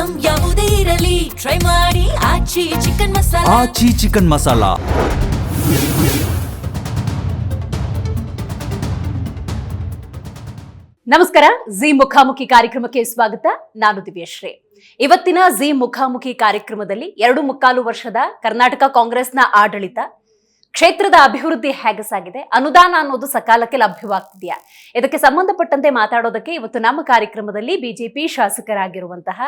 Item ಯಾವುದೇ ಇರಲಿ try ಮಾಡಿ ಆಚಿ ಚಿಕನ್ ಮಸಾಲಾ. ಆಚಿ ಚಿಕನ್ ಮಸಾಲಾ. ನಮಸ್ಕಾರ, ಜಿ ಮುಖಾಮುಖಿ ಕಾರ್ಯಕ್ರಮಕ್ಕೆ ಸ್ವಾಗತ. ನಾನು ದಿವ್ಯಶ್ರೀ. ಇವತ್ತಿನ ಜಿ ಮುಖಾಮುಖಿ ಕಾರ್ಯಕ್ರಮದಲ್ಲಿ 2.25 ವರ್ಷದ ಕರ್ನಾಟಕ ಕಾಂಗ್ರೆಸ್ನ ಆಡಳಿತ, ಕ್ಷೇತ್ರದ ಅಭಿವೃದ್ಧಿ ಹೇಗೆ ಸಾಗಿದೆ, ಅನುದಾನ ಅನ್ನೋದು ಸಕಾಲಕ್ಕೆ ಲಭ್ಯವಾಗ್ತಿದೆಯಾ, ಇದಕ್ಕೆ ಸಂಬಂಧಪಟ್ಟಂತೆ ಮಾತಾಡೋದಕ್ಕೆ ಇವತ್ತು ನಮ್ಮ ಕಾರ್ಯಕ್ರಮದಲ್ಲಿ ಬಿಜೆಪಿ ಶಾಸಕರಾಗಿರುವಂತಹ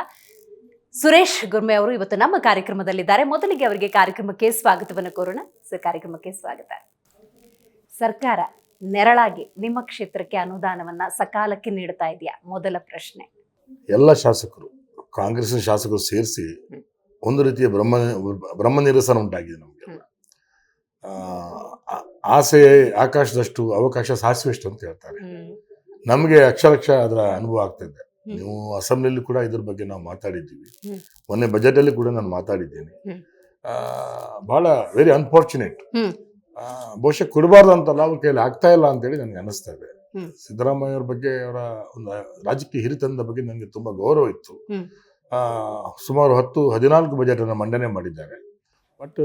ಸುರೇಶ್ ಗುರ್ಮೆ ಅವರು ಇವತ್ತು ನಮ್ಮ ಕಾರ್ಯಕ್ರಮದಲ್ಲಿದ್ದಾರೆ. ಮೊದಲಿಗೆ ಅವರಿಗೆ ಕಾರ್ಯಕ್ರಮಕ್ಕೆ ಸ್ವಾಗತವನ್ನು ಕೋರೋಣ. ಸರ್, ಕಾರ್ಯಕ್ರಮಕ್ಕೆ ಸ್ವಾಗತ. ಸರ್ಕಾರ ನೆರಳಾಗಿ ನಿಮ್ಮ ಕ್ಷೇತ್ರಕ್ಕೆ ಅನುದಾನವನ್ನ ಸಕಾಲಕ್ಕೆ ನೀಡ್ತಾ ಇದೆಯಾ? ಮೊದಲ ಪ್ರಶ್ನೆ. ಎಲ್ಲ ಶಾಸಕರು, ಕಾಂಗ್ರೆಸ್ ಶಾಸಕರು ಸೇರಿಸಿ ಒಂದು ರೀತಿಯ ಬ್ರಹ್ಮ ನಿರಸನ ಉಂಟಾಗಿದೆ ನಮಗೆ. ಆಸೆ ಆಕಾಶದಷ್ಟು, ಅವಕಾಶ ಸಾಸಿವೆಷ್ಟು ಅಂತ ಹೇಳ್ತಾರೆ. ನಮಗೆ ಅಕ್ಷರಕ್ಷ ಅದರ ಅನುಭವ ಆಗ್ತಿದೆ. ನೀವು ಅಸೆಂಬ್ಲಿಯಲ್ಲಿ ಕೂಡ ಇದ್ರ ಬಗ್ಗೆ ನಾವು ಮಾತಾಡಿದ್ದೀವಿ. ಮೊನ್ನೆ ಬಜೆಟ್ ಅಲ್ಲಿ ಕೂಡ ನಾನು ಮಾತಾಡಿದ್ದೇನೆ. ಬಹಳ ವೆರಿ ಅನ್ಫಾರ್ಚುನೇಟ್. ಬಹುಶಃ ಕೊಡಬಾರ್ದು ಅಂತಲ್ಲ, ಅವ್ರ ಕೈಯಲ್ಲಿ ಆಗ್ತಾ ಇಲ್ಲ ಅಂತೇಳಿ ನನಗೆ ಅನಿಸ್ತಾ ಇದೆ. ಸಿದ್ದರಾಮಯ್ಯ ಅವ್ರ ಬಗ್ಗೆ, ಅವರ ಒಂದು ರಾಜಕೀಯ ಹಿರಿತನದ ಬಗ್ಗೆ ನನಗೆ ತುಂಬಾ ಗೌರವ ಇತ್ತು. ಸುಮಾರು 14 ಬಜೆಟ್ ಅನ್ನು ಮಂಡನೆ ಮಾಡಿದ್ದಾರೆ. ಬಟ್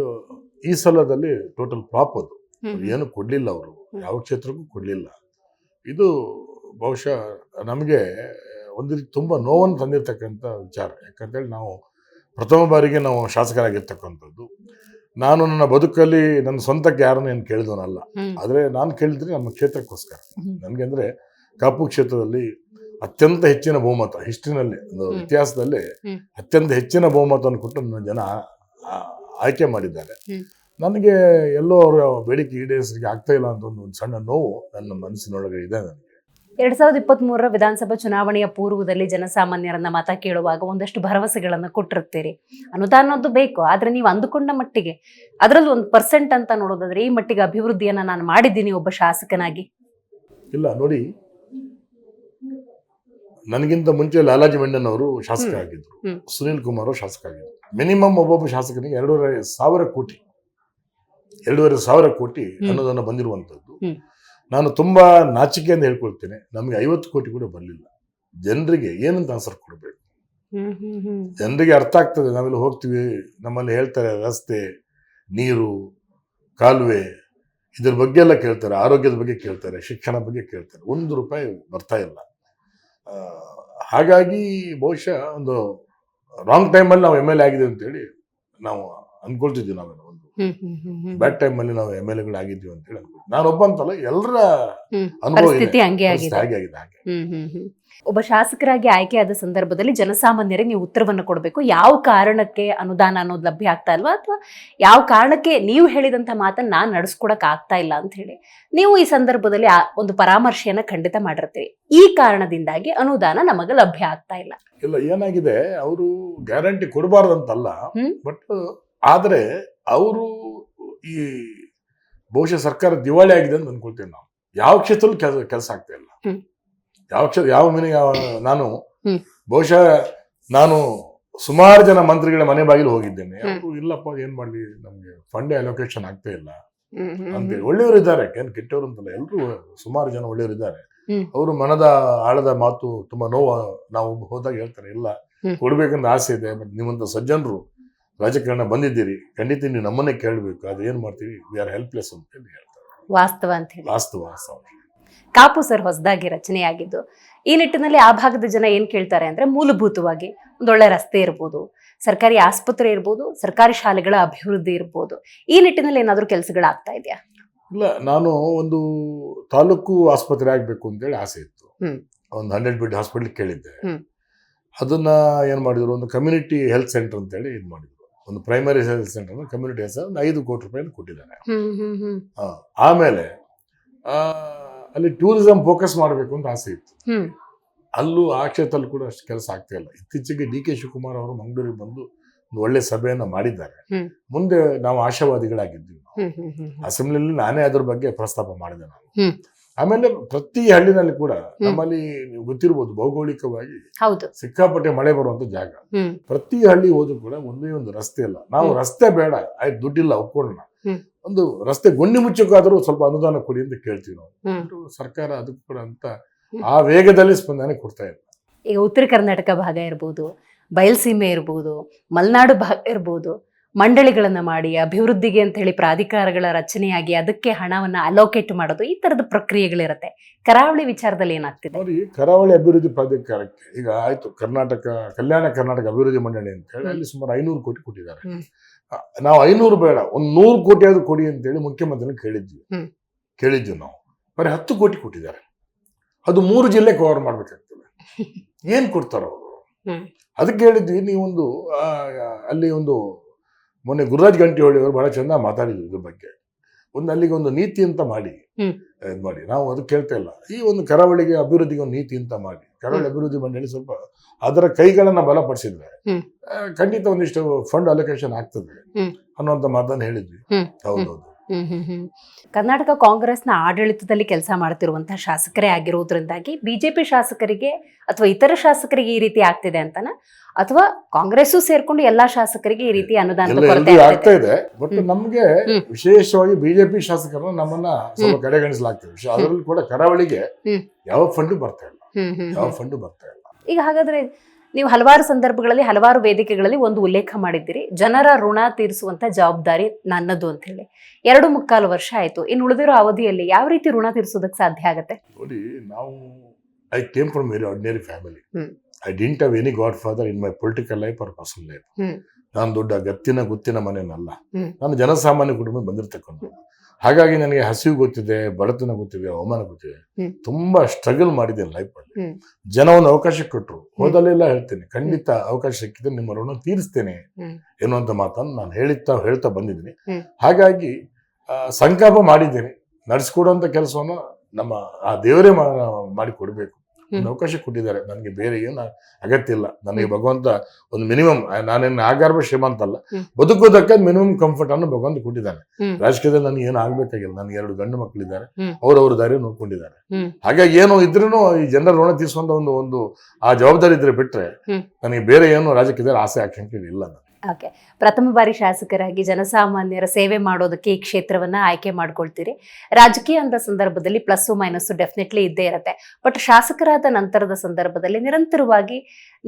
ಈ ಸಲದಲ್ಲಿ ಟೋಟಲ್ ಫ್ಲಾಪ್. ಅದು ಏನು ಕೊಡ್ಲಿಲ್ಲ, ಅವರು ಯಾವ ಕ್ಷೇತ್ರಕ್ಕೂ ಕೊಡ್ಲಿಲ್ಲ. ಇದು ಬಹುಶಃ ನಮಗೆ ಒಂದು ರೀತಿ ತುಂಬಾ ನೋವನ್ನು ತಂದಿರ್ತಕ್ಕಂಥ ವಿಚಾರ. ಯಾಕಂತೇಳಿ ನಾವು ಪ್ರಥಮ ಬಾರಿಗೆ ನಾವು ಶಾಸಕರಾಗಿರ್ತಕ್ಕಂಥದ್ದು. ನಾನು ನನ್ನ ಬದುಕಲ್ಲಿ ನನ್ನ ಸ್ವಂತಕ್ಕೆ ಯಾರನ್ನು ಏನು ಕೇಳಿದವನಲ್ಲ. ಆದ್ರೆ ನಾನು ಕೇಳಿದ್ರೆ ನಮ್ಮ ಕ್ಷೇತ್ರಕ್ಕೋಸ್ಕರ. ನನಗೆ ಅಂದ್ರೆ ಕಾಪು ಕ್ಷೇತ್ರದಲ್ಲಿ ಅತ್ಯಂತ ಹೆಚ್ಚಿನ ಬಹುಮತ, ಹಿಸ್ಟ್ರಿನಲ್ಲಿ, ಇತಿಹಾಸದಲ್ಲಿ ಅತ್ಯಂತ ಹೆಚ್ಚಿನ ಬಹುಮತವನ್ನು ಕೊಟ್ಟು ನನ್ನ ಜನ ಆಯ್ಕೆ ಮಾಡಿದ್ದಾರೆ. ನನಗೆ ಎಲ್ಲೋ ಅವರ ಬೇಡಿಕೆ ಈಡೇರಿಸಲಿಕ್ಕೆ ಆಗ್ತಾ ಇಲ್ಲ ಅಂತ ಒಂದು ಸಣ್ಣ ನೋವು ನನ್ನ ಮನಸ್ಸಿನೊಳಗೆ ಇದೆ. ನನಗೆ 2023 ವಿಧಾನಸಭಾ ಚುನಾವಣೆಯ ಪೂರ್ವದಲ್ಲಿ ಜನಸಾಮಾನ್ಯರನ್ನ ಮತ ಕೇಳುವಾಗ ಒಂದಷ್ಟು ಭರವಸೆಗಳನ್ನ ಕೊಟ್ಟಿರ್ತೀರಿ. ಅನುದಾನದ್ದು ಬೇಕು, ಆದ್ರೆ ನೀವು ಅಂದುಕೊಂಡ ಮಟ್ಟಿಗೆ ಅದರಲ್ಲಿ 1% ಅಂತ ನೋಡೋದಾದ್ರೆ ಈ ಮಟ್ಟಿಗೆ ಅಭಿವೃದ್ಧಿಯನ್ನ ನಾನು ಮಾಡಿದ್ದೀನಿ ಒಬ್ಬ ಶಾಸಕನಾಗಿ. ಇಲ್ಲ ನೋಡಿ, ನನಗಿಂತ ಮುಂಚೆ ಲಾಲಾಜಿ ಮೆಂಡನ್ ಅವರು ಶಾಸಕ ಆಗಿದ್ರು, ಸುನೀಲ್ ಕುಮಾರ್ ಅವರು ಶಾಸಕ ಆಗಿದ್ರು. ಮಿನಿಮಮ್ ಒಬ್ಬೊಬ್ಬ ಶಾಸಕನಿಗೆ 2,500 ಕೋಟಿ ಅನ್ನೋದನ್ನ ಬಂದಿರುವಂತದ್ದು. ನಾನು ತುಂಬಾ ನಾಚಿಕೆಯಿಂದ ಹೇಳ್ಕೊಳ್ತೇನೆ, ನಮಗೆ 50 ಕೋಟಿ ಕೂಡ ಬರಲಿಲ್ಲ. ಜನರಿಗೆ ಏನಂತ ಆನ್ಸರ್ ಕೊಡ್ಬೇಕು? ಜನರಿಗೆ ಅರ್ಥ ಆಗ್ತದೆ. ನಾವೆಲ್ಲ ಹೋಗ್ತೀವಿ, ನಮ್ಮಲ್ಲಿ ಹೇಳ್ತಾರೆ ರಸ್ತೆ, ನೀರು, ಕಾಲುವೆ, ಇದ್ರ ಬಗ್ಗೆ ಎಲ್ಲ ಕೇಳ್ತಾರೆ, ಆರೋಗ್ಯದ ಬಗ್ಗೆ ಕೇಳ್ತಾರೆ, ಶಿಕ್ಷಣ ಬಗ್ಗೆ ಕೇಳ್ತಾರೆ. 1 ರೂಪಾಯಿ ಬರ್ತಾ ಇಲ್ಲ. ಹಾಗಾಗಿ ಬಹುಶಃ ಒಂದು ರಾಂಗ್ ಟೈಮಲ್ಲಿ ನಾವು MLA ಆಗಿದ್ದೀವಿ ಅಂತೇಳಿ ನಾವು ಅನ್ಕೊಳ್ತಿದ್ವಿ. ನಾವೇನೋ ಒಂದು ಬ್ಯಾಡ್ ಟೈಮ್ ಅಲ್ಲಿ ನಾವು MLA ಆಗಿದ್ವಿ ಅಂತ ಹೇಳಿ ಅನ್ಕೊಳ್ತೀವಿ. ನಾನೊಬ್ಬ ಅಂತಲ್ಲ, ಎಲ್ಲರ ಅನುಭವ ಹಾಗೆ. ಒಬ್ಬ ಶಾಸಕರಾಗಿ ಆಯ್ಕೆಯಾದ ಸಂದರ್ಭದಲ್ಲಿ ಜನಸಾಮಾನ್ಯರಿಗೆ ನೀವು ಉತ್ತರವನ್ನು ಕೊಡಬೇಕು. ಯಾವ ಕಾರಣಕ್ಕೆ ಅನುದಾನ ಅನ್ನೋದು ಲಭ್ಯ ಆಗ್ತಾ ಇಲ್ವಾ, ಅಥವಾ ಯಾವ ಕಾರಣಕ್ಕೆ ನೀವು ಹೇಳಿದಂತ ಮಾತನ್ನ ನಾನು ನಡೆಸ್ಕೊಡಕ್ ಆಗ್ತಾ ಇಲ್ಲ ಅಂತ ಹೇಳಿ ನೀವು ಈ ಸಂದರ್ಭದಲ್ಲಿ ಒಂದು ಪರಾಮರ್ಶೆಯನ್ನ ಖಂಡಿತ ಮಾಡಿರ್ತೀರಿ. ಈ ಕಾರಣದಿಂದಾಗಿ ಅನುದಾನ ನಮಗೆ ಲಭ್ಯ ಆಗ್ತಾ ಇಲ್ಲ. ಇಲ್ಲ, ಏನಾಗಿದೆ, ಅವರು ಗ್ಯಾರಂಟಿ ಕೊಡಬಾರ್ದಂತಲ್ಲ, ಬಟ್ ಆದ್ರೆ ಅವರು ಈ ಬಹುಶಃ ಸರ್ಕಾರ ದಿವಾಳಿ ಆಗಿದೆ ಅಂತ ಅನ್ಕೊಳ್ತೇವೆ ನಾವು. ಯಾವ ಕ್ಷೇತ್ರದಲ್ಲಿ ಕೆಲಸ ಆಗ್ತಾ ಇಲ್ಲ. ನಾನು ಬಹುಶಃ ಸುಮಾರು ಜನ ಮಂತ್ರಿಗಳ ಮನೆ ಬಾಗಿಲು ಹೋಗಿದ್ದೇನೆ. ಅವರು ಇಲ್ಲಪ್ಪ, ಏನ್ ಮಾಡ್ಲಿ, ನಮ್ಗೆ ಫಂಡ್ ಅಲೋಕೇಶನ್ ಆಗ್ತಾ ಇಲ್ಲ ಅಂತೇಳಿ. ಒಳ್ಳೆಯವರು ಇದ್ದಾರೆ, ಏನ್ ಕೆಟ್ಟವರು ಅಂತಲ್ಲ, ಎಲ್ರು ಸುಮಾರು ಜನ ಒಳ್ಳೆಯವರು ಇದ್ದಾರೆ. ಅವರು ಮನದ ಆಳದ ಮಾತು ತುಂಬಾ ನೋವು ನಾವು ಹೋದಾಗ ಹೇಳ್ತಾರೆ, ಇಲ್ಲ ಕೊಡ್ಬೇಕಂತ ಆಸೆ ಇದೆ, ಬಟ್ ನಿಮ್ಮಂತ ಸಜ್ಜನರು ರಾಜಕಾರಣ ಬಂದಿದ್ದೀರಿ, ಖಂಡಿತ ನೀವು ನಮ್ಮನ್ನೇ ಕೇಳಬೇಕು, ಅದು ಏನ್ ಮಾಡ್ತೀವಿ, ವಿ ಆರ್ ಹೆಲ್ಪ್ಲೆಸ್ ಅಂತ ಹೇಳಿ ಹೇಳ್ತಾರೆ. ವಾಸ್ತವ ಅಂತ ಹೇಳಿ. ವಾಸ್ತವ. ಕಾಪು ಸರ್ ಹೊಸದಾಗಿ ರಚನೆಯಾಗಿದ್ದು, ಈ ನಿಟ್ಟಿನಲ್ಲಿ ಆ ಭಾಗದ ಜನ ಏನ್ ಕೇಳ್ತಾರೆ ಅಂದ್ರೆ, ಮೂಲಭೂತವಾಗಿ ಒಂದೊಳ್ಳೆ ರಸ್ತೆ ಇರ್ಬೋದು, ಸರ್ಕಾರಿ ಆಸ್ಪತ್ರೆ ಇರ್ಬೋದು, ಸರ್ಕಾರಿ ಶಾಲೆಗಳ ಅಭಿವೃದ್ಧಿ ಇರ್ಬೋದು, ಈ ನಿಟ್ಟಿನಲ್ಲಿ ಏನಾದ್ರು ಕೆಲಸಗಳಾಗ್ತಾ ಇದೆಯಾ? ಇಲ್ಲ, ನಾನು ಒಂದು ತಾಲೂಕು ಆಸ್ಪತ್ರೆ ಆಗ್ಬೇಕು ಅಂತೇಳಿ ಆಸೆ ಇತ್ತು. ಒಂದು 100 ಬೆಡ್ ಹಾಸ್ಪಿಟಲ್ ಕೇಳಿದ್ದೆ. ಅದನ್ನ ಏನ್ ಮಾಡಿದ್ರು, ಒಂದು ಕಮ್ಯುನಿಟಿ ಹೆಲ್ತ್ ಸೆಂಟರ್ ಅಂತೇಳಿ ಇದು ಮಾಡಿದ್ರು. ಒಂದು primary health centre, community health centre 5 ಕೋಟಿ ರೂಪಾಯಿ ಕೊಟ್ಟಿದ್ದಾರೆ. ಆಮೇಲೆ ಅಲ್ಲಿ ಟೂರಿಸಂ ಫೋಕಸ್ ಮಾಡಬೇಕು ಅಂತ ಆಸೆ ಇತ್ತು. ಅಲ್ಲೂ ಆ ಕ್ಷೇತ್ರದಲ್ಲಿ ಕೂಡ ಅಷ್ಟು ಕೆಲಸ ಆಗ್ತಾ ಇಲ್ಲ. ಇತ್ತೀಚೆಗೆ DK ಶಿವಕುಮಾರ್ ಅವರು ಮಂಗಳೂರಿಗೆ ಬಂದು ಒಂದು ಒಳ್ಳೆ ಸಭೆಯನ್ನ ಮಾಡಿದ್ದಾರೆ. ಮುಂದೆ ನಾವು ಆಶಾವಾದಿಗಳಾಗಿದ್ವಿ. ಅಸೆಂಬ್ಲಿಯಲ್ಲಿ ನಾನೇ ಅದ್ರ ಬಗ್ಗೆ ಪ್ರಸ್ತಾಪ ಮಾಡಿದೆ ನಾನು. ಆಮೇಲೆ ಪ್ರತಿ ಹಳ್ಳಿನಲ್ಲಿ ಕೂಡ ನಮ್ಮಲ್ಲಿ ಗೊತ್ತಿರ್ಬೋದು, ಭೌಗೋಳಿಕವಾಗಿ ಸಿಕ್ಕಾಪಟ್ಟೆ ಮಳೆ ಬರುವಂತ ಜಾಗ. ಪ್ರತಿ ಹಳ್ಳಿ ಹೋದ್ರು ಕೂಡ ಒಂದೇ ಒಂದು ರಸ್ತೆ ಇಲ್ಲ. ನಾವು ರಸ್ತೆ ಬೇಡ, ಆಯ್ತು ದುಡ್ಡಿಲ್ಲ ಒಪ್ಕೊಳ್ಳೋಣ, ಒಂದು ರಸ್ತೆ ಗುಂಡಿ ಮುಚ್ಚಕ್ಕಾದ್ರೂ ಸ್ವಲ್ಪ ಅನುದಾನ ಕೊಡಿ ಅಂತ ಕೇಳ್ತೀವಿ ನಾವು. ಸರ್ಕಾರ ಅದಕ್ಕೂ ಕೂಡ ಅಂತ ಆ ವೇಗದಲ್ಲಿ ಸ್ಪಂದನೆ ಕೊಡ್ತಾ ಇಲ್ಲ. ಈಗ ಉತ್ತರ ಕರ್ನಾಟಕ ಭಾಗ ಇರ್ಬೋದು, ಬಯಲ್ಸೀಮೆ ಇರ್ಬೋದು, ಮಲೆನಾಡು ಭಾಗ ಇರ್ಬೋದು, ಮಂಡಳಿಗಳನ್ನ ಮಾಡಿ ಅಭಿವೃದ್ಧಿಗೆ ಅಂತ ಹೇಳಿ ಪ್ರಾಧಿಕಾರಗಳ ರಚನೆಯಾಗಿ ಅದಕ್ಕೆ ಹಣವನ್ನ ಅಲೋಕೇಟ್ ಮಾಡೋದು, ಈ ತರದ ಪ್ರಕ್ರಿಯೆಗಳಿರುತ್ತೆ. ಕರಾವಳಿ ವಿಚಾರದಲ್ಲಿ ಏನಾಗ್ತಿದೆ? ನೋಡಿ, ಕರಾವಳಿ ಅಭಿವೃದ್ಧಿ ಪ್ರಾಧಿಕಾರಕ್ಕೆ ಈಗ ಆಯ್ತು ಕಲ್ಯಾಣ ಕರ್ನಾಟಕ ಅಭಿವೃದ್ಧಿ ಮಂಡಳಿ ಅಂತ ಹೇಳಿ ಅಲ್ಲಿ ಸುಮಾರು 500 ಕೋಟಿ ಕೊಟ್ಟಿದ್ದಾರೆ. ನಾವು 500 ಬೇಡ, ಒಂದು 100 ಕೋಟಿ ಆದ್ರೂ ಕೊಡಿ ಅಂತೇಳಿ ಮುಖ್ಯಮಂತ್ರಿನ ಕೇಳಿದ್ವಿ ನಾವು. ಬರೀ 10 ಕೋಟಿ ಕೊಟ್ಟಿದ್ದಾರೆ. ಅದು 3 ಜಿಲ್ಲೆ ಕವರ್ ಮಾಡ್ಬೇಕಾಗ್ತದೆ. ಏನ್ ಕೊಡ್ತಾರ ಅವರು? ಅದಕ್ಕೆ ಹೇಳಿದ್ವಿ, ನೀವೊಂದು ಅಲ್ಲಿ ಒಂದು ಮೊನ್ನೆ ಗುರುರಾಜ್ ಗಂಟಿಹೊಳಿ ಅವರು ಬಹಳ ಚಂದ ಮಾತಾಡಿದ್ರು ಇದ್ರ ಬಗ್ಗೆ. ಅಲ್ಲಿಗೆ ಒಂದು ನೀತಿ ಅಂತ ಮಾಡಿ ಮಾಡಿ ನಾವು ಅದು ಕೇಳ್ತಾ ಇಲ್ಲ. ಈ ಒಂದು ಕರಾವಳಿಗೆ ಅಭಿವೃದ್ಧಿಗೆ ಒಂದು ನೀತಿ ಅಂತ ಮಾಡಿ ಕರಾವಳಿ ಅಭಿವೃದ್ಧಿ ಮಂಡಳಿ ಸ್ವಲ್ಪ ಅದರ ಕೈಗಳನ್ನ ಬಲಪಡಿಸಿದ್ರೆ ಖಂಡಿತ ಒಂದಿಷ್ಟು ಫಂಡ್ ಅಲೋಕೇಶನ್ ಆಗ್ತದೆ ಅನ್ನುವಂತ ಮಾತನ್ನು ಹೇಳಿದ್ವಿ. ಹೌದೌದು. ಕರ್ನಾಟಕ ಕಾಂಗ್ರೆಸ್ನ ಆಡಳಿತದಲ್ಲಿ ಕೆಲಸ ಮಾಡ್ತಿರುವಂತಹ ಶಾಸಕರೇ ಆಗಿರೋದ್ರಿಂದಾಗಿ ಬಿಜೆಪಿ ಶಾಸಕರಿಗೆ ಅಥವಾ ಇತರ ಶಾಸಕರಿಗೆ ಈ ರೀತಿ ಆಗ್ತಿದೆ ಅಂತನ, ಅಥವಾ ಕಾಂಗ್ರೆಸ್ ಸೇರ್ಕೊಂಡು ಎಲ್ಲಾ ಶಾಸಕರಿಗೆ ಈ ರೀತಿ ಅನುದಾನ ಆಗ್ತಾ ಇದೆ. ಬಟ್ ನಮ್ಗೆ ವಿಶೇಷವಾಗಿ ಬಿಜೆಪಿ ಶಾಸಕರನ್ನ ನಮ್ಮನ್ನ ಸ್ವಲ್ಪ ಕಡೆಗಣಿಸಲಾಗ್ತದೆ. ಅದರಲ್ಲಿ ಕೂಡ ಕರಾವಳಿಗೆ ಯಾವ ಫಂಡ್ ಬರ್ತಾ ಇಲ್ಲ. ಈಗ ಹಾಗಾದ್ರೆ ನೀವು ಹಲವಾರು ಸಂದರ್ಭಗಳಲ್ಲಿ ಹಲವಾರು ವೇದಿಕೆಗಳಲ್ಲಿ ಒಂದು ಉಲ್ಲೇಖ ಮಾಡಿದ್ದೀರಿ, ಜನರ ಋಣ ತೀರಿಸುವಂತ ಜವಾಬ್ದಾರಿ ನನ್ನದು ಅಂತ ಹೇಳಿ. 2.25 ವರ್ಷ ಆಯ್ತು. ಇನ್ನು ಉಳಿದಿರೋ ಅವಧಿಯಲ್ಲಿ ಯಾವ ರೀತಿ ಋಣ ತೀರಿಸೋದಕ್ಕೆ ಸಾಧ್ಯ ಆಗತ್ತೆ? ನೋಡಿ, I came from very ordinary family. I didn't have any godfather in my political life or personal life. ನಾನು ದೊಡ್ಡ ಗುತ್ತಿನ ಮನೆಯಲ್ಲ. ನಾನು ಜನಸಾಮಾನ್ಯ ಕುಟುಂಬ ಬಂದಿರ್ತಕ್ಕಂಥ. ಹಾಗಾಗಿ ನನಗೆ ಹಸಿವು ಗೊತ್ತಿದೆ, ಬಡತನ ಗೊತ್ತಿದೆ, ಅವಮಾನ ಗೊತ್ತಿದೆ. ತುಂಬಾ ಸ್ಟ್ರಗಲ್ ಮಾಡಿದ್ದೇನೆ ಲೈಫ್ ಅಲ್ಲಿ. ಜನ ಒಂದು ಅವಕಾಶ ಕೊಟ್ಟರು, ಹೋದಲ್ಲೆಲ್ಲ ಹೇಳ್ತೇನೆ, ಖಂಡಿತ ಅವಕಾಶ ಸಿಕ್ಕಿದ್ರೆ ನಿಮ್ಮ ಋಣ ತೀರಿಸ್ತೇನೆ ಎನ್ನುವಂತ ಮಾತನ್ನು ನಾನು ಹೇಳ್ತಾ ಬಂದಿದ್ದೀನಿ. ಹಾಗಾಗಿ ಸಂಕಲ್ಪ ಮಾಡಿದ್ದೇನೆ. ನಡೆಸ್ಕೊಡುವಂತ ಕೆಲಸವನ್ನು ನಮ್ಮ ಆ ದೇವರೇ ಮಾಡಿ ಕೊಡ್ಬೇಕು. ಅವಕಾಶ ಕೊಟ್ಟಿದ್ದಾರೆ ನನಗೆ, ಬೇರೆ ಏನು ಅಗತ್ಯ ಇಲ್ಲ. ನನಗೆ ಭಗವಂತ ಒಂದು ಮಿನಿಮಮ್, ನಾನೇನು ಆಗಾರ್ಭ ಶ್ರೀಮಂತ ಅಲ್ಲ, ಬದುಕೋದಕ್ಕೆ ಮಿನಿಮಮ್ ಕಂಫರ್ಟ್ ಅನ್ನು ಭಗವಂತ ಕೊಟ್ಟಿದ್ದಾನೆ. ರಾಜಕೀಯದಲ್ಲಿ ನನಗೆ ಏನು ಆಗ್ಬೇಕಾಗಿಲ್ಲ. ನನಗೆ 2 ಗಂಡು ಮಕ್ಕಳಿದ್ದಾರೆ, ಅವ್ರವ್ರ ದಾರಿ ನೋಡ್ಕೊಂಡಿದ್ದಾರೆ. ಹಾಗಾಗಿ ಏನು ಇದ್ರೂ ಈ ಜನರ ಋಣ ತೀರಿಸುವಂತ ಒಂದು ಆ ಜವಾಬ್ದಾರಿ ಇದ್ರೆ ಬಿಟ್ರೆ ನನಗೆ ಬೇರೆ ಏನು ರಾಜಕೀಯದಲ್ಲಿ ಆಸೆ ಆಕಾಂಕ್ಷೆ ಇಲ್ಲ. ಓಕೆ, ಪ್ರಥಮ ಬಾರಿ ಶಾಸಕರಾಗಿ ಜನಸಾಮಾನ್ಯರ ಸೇವೆ ಮಾಡೋದಕ್ಕೆ ಈ ಕ್ಷೇತ್ರವನ್ನ ಆಯ್ಕೆ ಮಾಡ್ಕೊಳ್ತೀರಿ. ರಾಜಕೀಯ ಅಂತ ಸಂದರ್ಭದಲ್ಲಿ ಪ್ಲಸ್ ಮೈನಸ್ ಡೆಫಿನೆಟ್ಲಿ ಇದ್ದೇ ಇರುತ್ತೆ. ಬಟ್ ಶಾಸಕರಾದ ನಂತರದ ಸಂದರ್ಭದಲ್ಲಿ ನಿರಂತರವಾಗಿ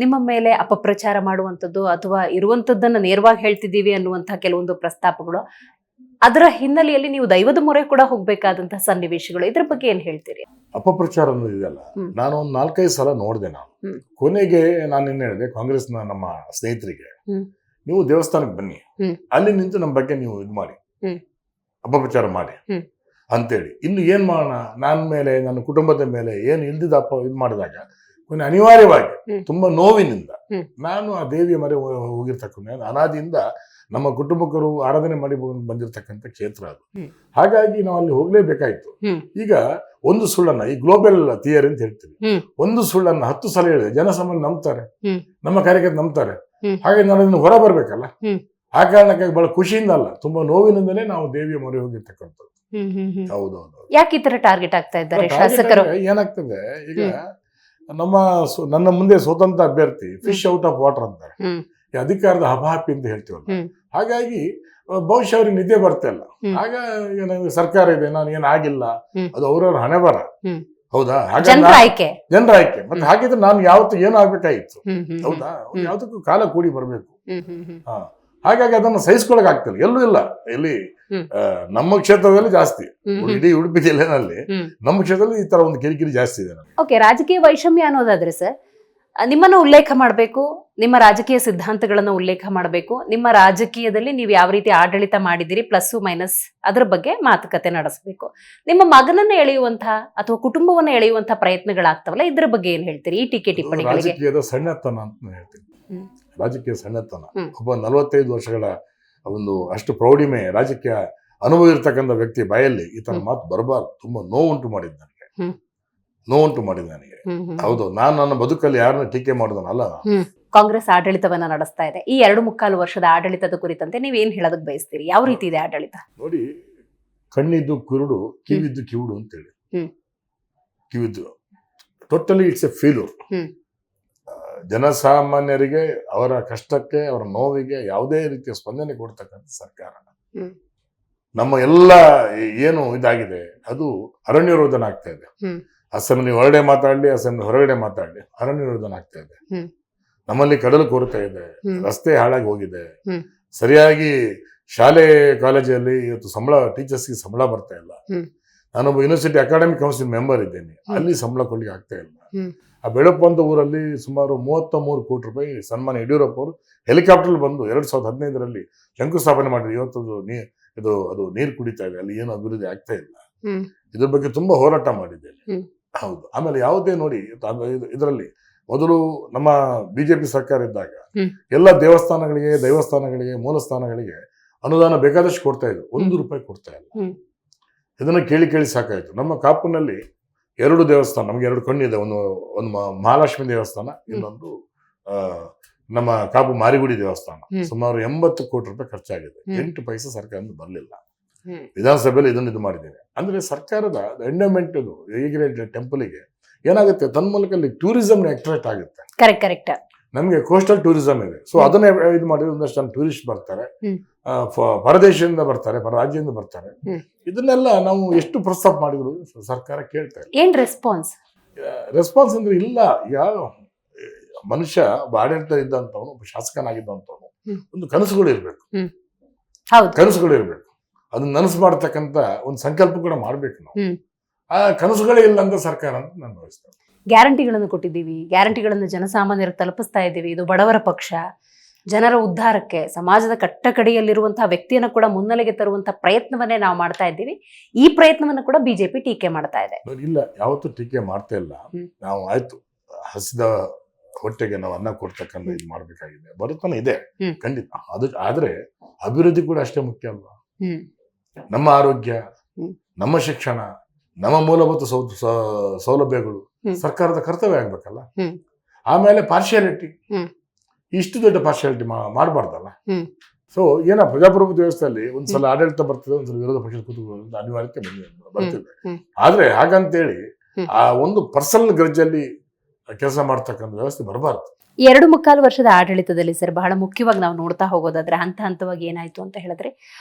ನಿಮ್ಮ ಮೇಲೆ ಅಪಪ್ರಚಾರ ಮಾಡುವಂಥದ್ದು ಅಥವಾ ಇರುವಂಥದ್ದನ್ನ ನೇರವಾಗಿ ಹೇಳ್ತಿದ್ದೀವಿ ಅನ್ನುವಂತಹ ಕೆಲವೊಂದು ಪ್ರಸ್ತಾಪಗಳು, ಅದರ ಹಿನ್ನೆಲೆಯಲ್ಲಿ ನೀವು ದೈವದ ಮೊರೆ ಕೂಡ ಹೋಗ್ಬೇಕಾದಂತಹ ಸನ್ನಿವೇಶಗಳು, ಇದ್ರ ಬಗ್ಗೆ ಏನ್ ಹೇಳ್ತೀರಿ? ಅಪಪ್ರಚಾರ ಅನ್ನೋದು ಇದೆಲ್ಲ ನಾನು ಒಂದು 4-5 ಸಲ ನೋಡಿದೆ. ನಾನು ಕೊನೆಗೆ ನಾನು ಏನ್ ಹೇಳಿದೆ, ಕಾಂಗ್ರೆಸ್ನ ನಮ್ಮ ಸ್ನೇಹಿತರಿಗೆ, ನೀವು ದೇವಸ್ಥಾನಕ್ಕೆ ಬನ್ನಿ, ಅಲ್ಲಿ ನಿಂತು ನಮ್ಮ ಬಗ್ಗೆ ನೀವು ಇದು ಮಾಡಿ, ಅಪಪ್ರಚಾರ ಮಾಡಿ ಅಂತೇಳಿ. ಇನ್ನು ಏನ್ ಮಾಡೋಣ, ನನ್ನ ಮೇಲೆ ನನ್ನ ಕುಟುಂಬದ ಮೇಲೆ ಏನು ಇಲ್ದಿದ್ದ ಇದು ಮಾಡಿದಾಗ ಕೊನೆ ಅನಿವಾರ್ಯವಾಗಿ ತುಂಬಾ ನೋವಿನಿಂದ ನಾನು ಆ ದೇವಿಯ ಮರೆ ಹೋಗಿರ್ತಕ್ಕಂಥ ಅನಾದಿಯಿಂದ ನಮ್ಮ ಕುಟುಂಬಕರು ಆರಾಧನೆ ಮಾಡಿ ಬಂದಿರತಕ್ಕಂಥ ಕ್ಷೇತ್ರ ಅದು. ಹಾಗಾಗಿ ನಾವು ಅಲ್ಲಿ ಹೋಗ್ಲೇಬೇಕಾಯ್ತು. ಈಗ ಒಂದು ಸುಳ್ಳನ್ನ, ಈ ಗ್ಲೋಬಲ್ ಥಿಯರಿ ಅಂತ ಹೇಳ್ತೀವಿ, ಒಂದು ಸುಳ್ಳನ್ನ 10 ಸಲ ಹೇಳಿದೆ ಜನಸಾಮಾನ್ಯ ನಂಬ್ತಾರೆ, ನಮ್ಮ ಕಾರ್ಯಕರ್ತರು ನಂಬ್ತಾರೆ. ಹಾಗಾಗಿ ನಾನು ಅದನ್ನು ಹೊರ ಬರ್ಬೇಕಲ್ಲ. ಆ ಕಾರಣಕ್ಕಾಗಿ ಬಹಳ ಖುಷಿಯಿಂದ ಅಲ್ಲ, ತುಂಬಾ ನೋವಿನಿಂದಲೇ ನಾವು ದೇವಿಯ ಮೊರೆ ಹೋಗಿರ್ತಕ್ಕಂಥದ್ದು. ಹೌದೌದು. ಯಾಕೆ ಈ ತರ ಟಾರ್ಗೆಟ್ ಆಗ್ತಾ ಇದ್ದಾರೆ ಶಾಸಕರು? ಏನಾಗ್ತದೆ, ಈಗ ನನ್ನ ಮುಂದೆ ಸ್ವತಂತ್ರ ಅಭ್ಯರ್ಥಿ ಫಿಶ್ ಔಟ್ ಆಫ್ ವಾಟರ್ ಅಂತಾರೆ, ಈ ಅಧಿಕಾರದ ಹಪಾಹಪಿ ಅಂತ ಹೇಳ್ತೀವಲ್ಲ. ಹಾಗಾಗಿ ಬಹುಶಃ ಅವ್ರಿಗೆ ನಿದ್ದೆ ಬರ್ತಾ ಇಲ್ಲ. ಆಗ ನನಗೆ ಸರ್ಕಾರ ಇದೆ, ನಾನು ಏನಾಗಿಲ್ಲ, ಅದು ಅವ್ರವ್ರ ಹಣೆ ಬರ. ಹೌದಾ? ಜನರ ಆಯ್ಕೆ. ಮತ್ತೆ ಹಾಗಿದ್ರೆ ನಾನು ಯಾವತ್ತು ಏನು ಆಗ್ಬೇಕಾಗಿತ್ತು? ಹೌದಾ? ಯಾವ್ದಕ್ಕೂ ಕಾಲ ಕೂಡಿ ಬರ್ಬೇಕು. ಹಾಗಾಗಿ ಅದನ್ನು ಸಹಿಸ್ಕೊಳಕ್ ಆಗ್ತಿಲ್ಲ, ಎಲ್ಲೂ ಇಲ್ಲ. ಎಲ್ಲಿ ನಮ್ಮ ಕ್ಷೇತ್ರದಲ್ಲಿ ಜಾಸ್ತಿ, ಇಡೀ ಉಡುಪಿ ಜಿಲ್ಲೆನಲ್ಲಿ ನಮ್ಮ ಕ್ಷೇತ್ರದಲ್ಲಿ ಈ ತರ ಒಂದು ಕಿರಿಕಿರಿ ಜಾಸ್ತಿ ಇದೆ. ಓಕೆ, ರಾಜಕೀಯ ವೈಷಮ್ಯ ಅನ್ನೋದಾದ್ರೆ ಸರ್, ನಿಮ್ಮನ್ನ ಉಲ್ಲೇಖ ಮಾಡಬೇಕು, ನಿಮ್ಮ ರಾಜಕೀಯ ಸಿದ್ಧಾಂತಗಳನ್ನ ಉಲ್ಲೇಖ ಮಾಡಬೇಕು, ನಿಮ್ಮ ರಾಜಕೀಯದಲ್ಲಿ ನೀವು ಯಾವ ರೀತಿ ಆಡಳಿತ ಮಾಡಿದಿರಿ ಪ್ಲಸ್ ಮೈನಸ್ ಅದ್ರ ಬಗ್ಗೆ ಮಾತುಕತೆ ನಡೆಸಬೇಕು. ನಿಮ್ಮ ಮಗನನ್ನ ಎಳೆಯುವಂತಹ ಅಥವಾ ಕುಟುಂಬವನ್ನ ಎಳೆಯುವಂತಹ ಪ್ರಯತ್ನಗಳಾಗ್ತಾವಲ್ಲ, ಇದ್ರ ಬಗ್ಗೆ ಏನ್ ಹೇಳ್ತೀರಿ ಈ ಟೀಕೆ ಟಿಪ್ಪಣಿಗಳಿಗೆ? ರಾಜಕೀಯದ ಸಣ್ಣತನ ಅಂತ ಹೇಳ್ತೀನಿ. ರಾಜಕೀಯ ಸಣ್ಣತನ. ಒಬ್ಬ 45 ವರ್ಷಗಳ ಒಂದು ಅಷ್ಟು ಪ್ರೌಢಿಮೆ ರಾಜಕೀಯ ಅನುಭವ ಇರ್ತಕ್ಕಂಥ ವ್ಯಕ್ತಿ ಬಾಯಲ್ಲಿ ಈ ತರ ಮಾತು ಬರಬಾರ್ದು. ತುಂಬಾ ನೋವುಂಟು ಮಾಡಿದ್ ನನಗೆ. ಹೌದು, ನಾನು ನನ್ನ ಬದುಕಲ್ಲಿ ಯಾರನ್ನ ಟೀಕೆ ಮಾಡೋದನ್ನಲ್ಲ. ಕಾಂಗ್ರೆಸ್ ಆಡಳಿತವನ್ನ ನಡೆಸ್ತಾ ಇದೆ. ಈ 2.25 ವರ್ಷದ ಆಡಳಿತದ ಕುರಿತಂತೆ ನೀವೇನ್ ಹೇಳೋದಕ್ಕೆ ಬಯಸ್ತೀರಿ? ಯಾವ ರೀತಿ ಇದೆ ಆಡಳಿತ? ನೋಡಿ, ಕಣ್ಣಿದ್ದು ಕುರುಡು, ಕಿವಿದ್ದು ಕಿವುಡು ಅಂತೇಳಿ. ಕಿವಿದ್ದು ಟೋಟಲಿ ಇಟ್ಸ್ ಎ ಫೇಲ್ಯೂರ್. ಜನಸಾಮಾನ್ಯರಿಗೆ ಅವರ ಕಷ್ಟಕ್ಕೆ, ಅವರ ನೋವಿಗೆ ಯಾವುದೇ ರೀತಿಯ ಸ್ಪಂದನೆ ಕೊಡ್ತಕ್ಕಂಥ ಸರ್ಕಾರ. ನಮ್ಮ ಎಲ್ಲ ಏನು ಇದಾಗಿದೆ ಅದು ಅರಣ್ಯ ರೋಧನ ಆಗ್ತಾ ಇದೆ. ಅಸೆಂಬ್ಲಿ ಹೊರಗಡೆ ಮಾತಾಡ್ಲಿ, ಅಸೆಂಬ್ಲಿ ಹೊರಗಡೆ ಮಾತಾಡ್ಲಿ, ಅರಣ್ಯ ರೋಧನ ಆಗ್ತಾ ಇದೆ. ನಮ್ಮಲ್ಲಿ ಕಡಲು ಕೊರತೆ ಇದೆ, ರಸ್ತೆ ಹಾಳಾಗಿ ಹೋಗಿದೆ, ಹ್ಮ್. ಸರಿಯಾಗಿ ಶಾಲೆ ಕಾಲೇಜಲ್ಲಿ ಇವತ್ತು ಟೀಚರ್ಸ್ಗೆ ಸಂಬಳ ಬರ್ತಾ ಇಲ್ಲ. ನಾನೊಬ್ಬ ಯೂನಿವರ್ಸಿಟಿ ಅಕಾಡೆಮಿಕ್ ಕೌನ್ಸಿಲ್ ಮೆಂಬರ್ ಇದ್ದೇನೆ, ಅಲ್ಲಿ ಸಂಬಳ ಕೊಡ್ಲಿಕ್ಕೆ ಆಗ್ತಾ ಇಲ್ಲ. ಆ ಬೆಳಪ್ಪು ಅಂತ ಊರಲ್ಲಿ ಸುಮಾರು 33 ಕೋಟಿ ರೂಪಾಯಿ ಸನ್ಮಾನ್ಯ ಯಡಿಯೂರಪ್ಪ ಅವರು ಹೆಲಿಕಾಪ್ಟರ್ ಬಂದು 2015ರಲ್ಲಿ ಶಂಕುಸ್ಥಾಪನೆ ಮಾಡಿದ್ರು. ಇವತ್ತು ಅದು ನೀರು ಕುಡಿತಾ ಇದೆ, ಅಲ್ಲಿ ಏನು ಅಭಿವೃದ್ಧಿ ಆಗ್ತಾ ಇಲ್ಲ. ಇದ್ರ ಬಗ್ಗೆ ತುಂಬಾ ಹೋರಾಟ ಮಾಡಿದ್ದೇನೆ. ಹೌದು. ಆಮೇಲೆ ಯಾವುದೇ ನೋಡಿ ಇದರಲ್ಲಿ ಮೊದಲು ನಮ್ಮ ಬಿಜೆಪಿ ಸರ್ಕಾರ ಇದ್ದಾಗ ಎಲ್ಲ ದೈವಸ್ಥಾನಗಳಿಗೆ ಮೂಲಸ್ಥಾನಗಳಿಗೆ ಅನುದಾನ ಬೇಕಾದಷ್ಟು ಕೊಡ್ತಾ ಇದ್ರು, 1 ರೂಪಾಯಿ ಕೊಡ್ತಾ ಇಲ್ಲ. ಇದನ್ನ ಕೇಳಿ ಸಾಕಾಯ್ತು. ನಮ್ಮ ಕಾಪುನಲ್ಲಿ 2 ದೇವಸ್ಥಾನ, ನಮ್ಗೆ 2 ಕಣ್ಣಿದೆ. ಒಂದು ಮಹಾಲಕ್ಷ್ಮಿ ದೇವಸ್ಥಾನ, ಇನ್ನೊಂದು ನಮ್ಮ ಕಾಪು ಮಾರಿಗುಡಿ ದೇವಸ್ಥಾನ. ಸುಮಾರು 80 ಕೋಟಿ ರೂಪಾಯಿ ಖರ್ಚಾಗಿದೆ. 8 ಪೈಸೆ ಸರ್ಕಾರದಿಂದ ಬರಲಿಲ್ಲ. ವಿಧಾನಸಭೆಯಲ್ಲಿ ಇದು ಮಾಡಿದ್ದೇನೆ. ಅಂದ್ರೆ ಸರ್ಕಾರದ ಎಂಡೋಮೆಂಟ್ ಹೇಗೆ ಟೆಂಪಲ್ಗೆ ಏನಾಗುತ್ತೆ, ತನ್ನ ಮೂಲಕ ಅಲ್ಲಿ ಟೂರಿಸಂ ಅಟ್ರಾಕ್ಟ್ ಆಗುತ್ತೆ. ಕರೆಕ್ಟ್. ನಮ್ಗೆ ಕೋಸ್ಟಲ್ ಟೂರಿಸಂ ಇದೆ. ಸೊ ಅದನ್ನ ಇದು ಮಾಡಿದ್ರೆ ಒಂದಷ್ಟು ಜನ ಟೂರಿಸ್ಟ್ ಬರ್ತಾರೆ, ಪರದೇಶದಿಂದ ಬರ್ತಾರೆ, ಪರ ರಾಜ್ಯದಿಂದ ಬರ್ತಾರೆ. ಇದನ್ನೆಲ್ಲ ನಾವು ಎಷ್ಟು ಪ್ರಸ್ತಾಪ ಮಾಡಿದ್ರು ಸರ್ಕಾರ ಕೇಳ್ತಾ ಇಲ್ಲ. ಏನ್ ರೆಸ್ಪಾನ್ಸ್ ಅಂದ್ರೆ ಇಲ್ಲ. ಈಗ ಮನುಷ್ಯ ಆಡಳಿತ ಇದ್ದಂತವನು, ಒಬ್ಬ ಶಾಸಕನಾಗಿದ್ದಂತವನು, ಒಂದು ಕನಸುಗಳು ಇರ್ಬೇಕು. ಅದನ್ನ ನನಸು ಮಾಡ್ತಕ್ಕಂತ ಒಂದು ಸಂಕಲ್ಪ ಕೂಡ ಮಾಡ್ಬೇಕು ನಾವು. ಆ ಕನಸುಗಳೇ ಇಲ್ಲ ಅಂತ ಸರ್ಕಾರ ಅಂತ ನಾನು ಭಾವಿಸ್ತೇನೆ. ಗ್ಯಾರಂಟಿಗಳನ್ನು ಕೊಟ್ಟಿದ್ದೀವಿ, ಗ್ಯಾರಂಟಿಗಳನ್ನು ಜನಸಾಮಾನ್ಯರಿಗೆ ತಲುಪಿಸ್ತಾ ಇದ್ದೀವಿ. ಇದು ಬಡವರ ಪಕ್ಷ, ಜನರ ಉದ್ಧಾರಕ್ಕೆ, ಸಮಾಜದ ಕಟ್ಟಕಡೆಯಲ್ಲಿರುವಂತಹ ವ್ಯಕ್ತಿಯನ್ನು ಕೂಡ ಮುನ್ನೆಲೆಗೆ ತರುವಂತಹ ಪ್ರಯತ್ನವನ್ನೇ ನಾವು ಮಾಡ್ತಾ ಇದ್ದೀವಿ. ಈ ಪ್ರಯತ್ನವನ್ನು ಕೂಡ ಬಿಜೆಪಿ ಟೀಕೆ ಮಾಡ್ತಾ ಇದೆ. ಇಲ್ಲ, ಯಾವತ್ತೂ ಟೀಕೆ ಮಾಡ್ತಾ ಇಲ್ಲ. ನಾವು ಆಯ್ತು, ಹಸಿದ ಹೊಟ್ಟೆಗೆ ನಾವು ಅನ್ನ ಕೊಡ್ತಕ್ಕಂಥ ಇದು ಮಾಡ್ಬೇಕಾಗಿದೆ, ಬರುತ್ತಾನೆ ಇದೆ ಖಂಡಿತ. ಆದ್ರೆ ಅಭಿವೃದ್ಧಿ ಕೂಡ ಅಷ್ಟೇ ಮುಖ್ಯ ಅಲ್ವಾ? ನಮ್ಮ ಆರೋಗ್ಯ, ನಮ್ಮ ಶಿಕ್ಷಣ, ನಮ್ಮ ಮೂಲಭೂತ ಸೌಲಭ್ಯಗಳು ಸರ್ಕಾರದ ಕರ್ತವ್ಯ ಆಗ್ಬೇಕಲ್ಲ. ಆಮೇಲೆ ಪಾರ್ಶಿಯಾಲಿಟಿ, ಇಷ್ಟು ದೊಡ್ಡ ಪಾರ್ಶಿಯಾಲಿಟಿ ಮಾಡಬಾರ್ದಲ್ಲ. ಸೊ ಪ್ರಜಾಪ್ರಭುತ್ವ ವ್ಯವಸ್ಥೆಯಲ್ಲಿ ಒಂದ್ಸಲ ಆಡಳಿತ ಬರ್ತದೆ, ಒಂದ್ಸಲ ವಿರೋಧ ಪಕ್ಷದ ಕೂತ್ಕೊಳ್ಳೋದು ಅನಿವಾರ್ಯತೆ ಬರ್ತಿದೆ. ಆದ್ರೆ ಹಾಗಂತೇಳಿ ಆ ಒಂದು ಪರ್ಸನಲ್ ಗ್ರಜ್ಜಲ್ಲಿ ಕೆಲಸ ಮಾಡ್ತಕ್ಕಂಥ ವ್ಯವಸ್ಥೆ ಬರಬಾರ್ದು. 2.25 ವರ್ಷದ ಆಡಳಿತದಲ್ಲಿ ಸರ್ ಬಹಳ ಮುಖ್ಯವಾಗಿ ನಾವು ನೋಡ್ತಾ ಹೋಗೋದಾದ್ರೆ ಹಂತವಾಗಿ ಏನಾಯ್ತು ಅಂತ ಹೇಳಿದ್ರೆ,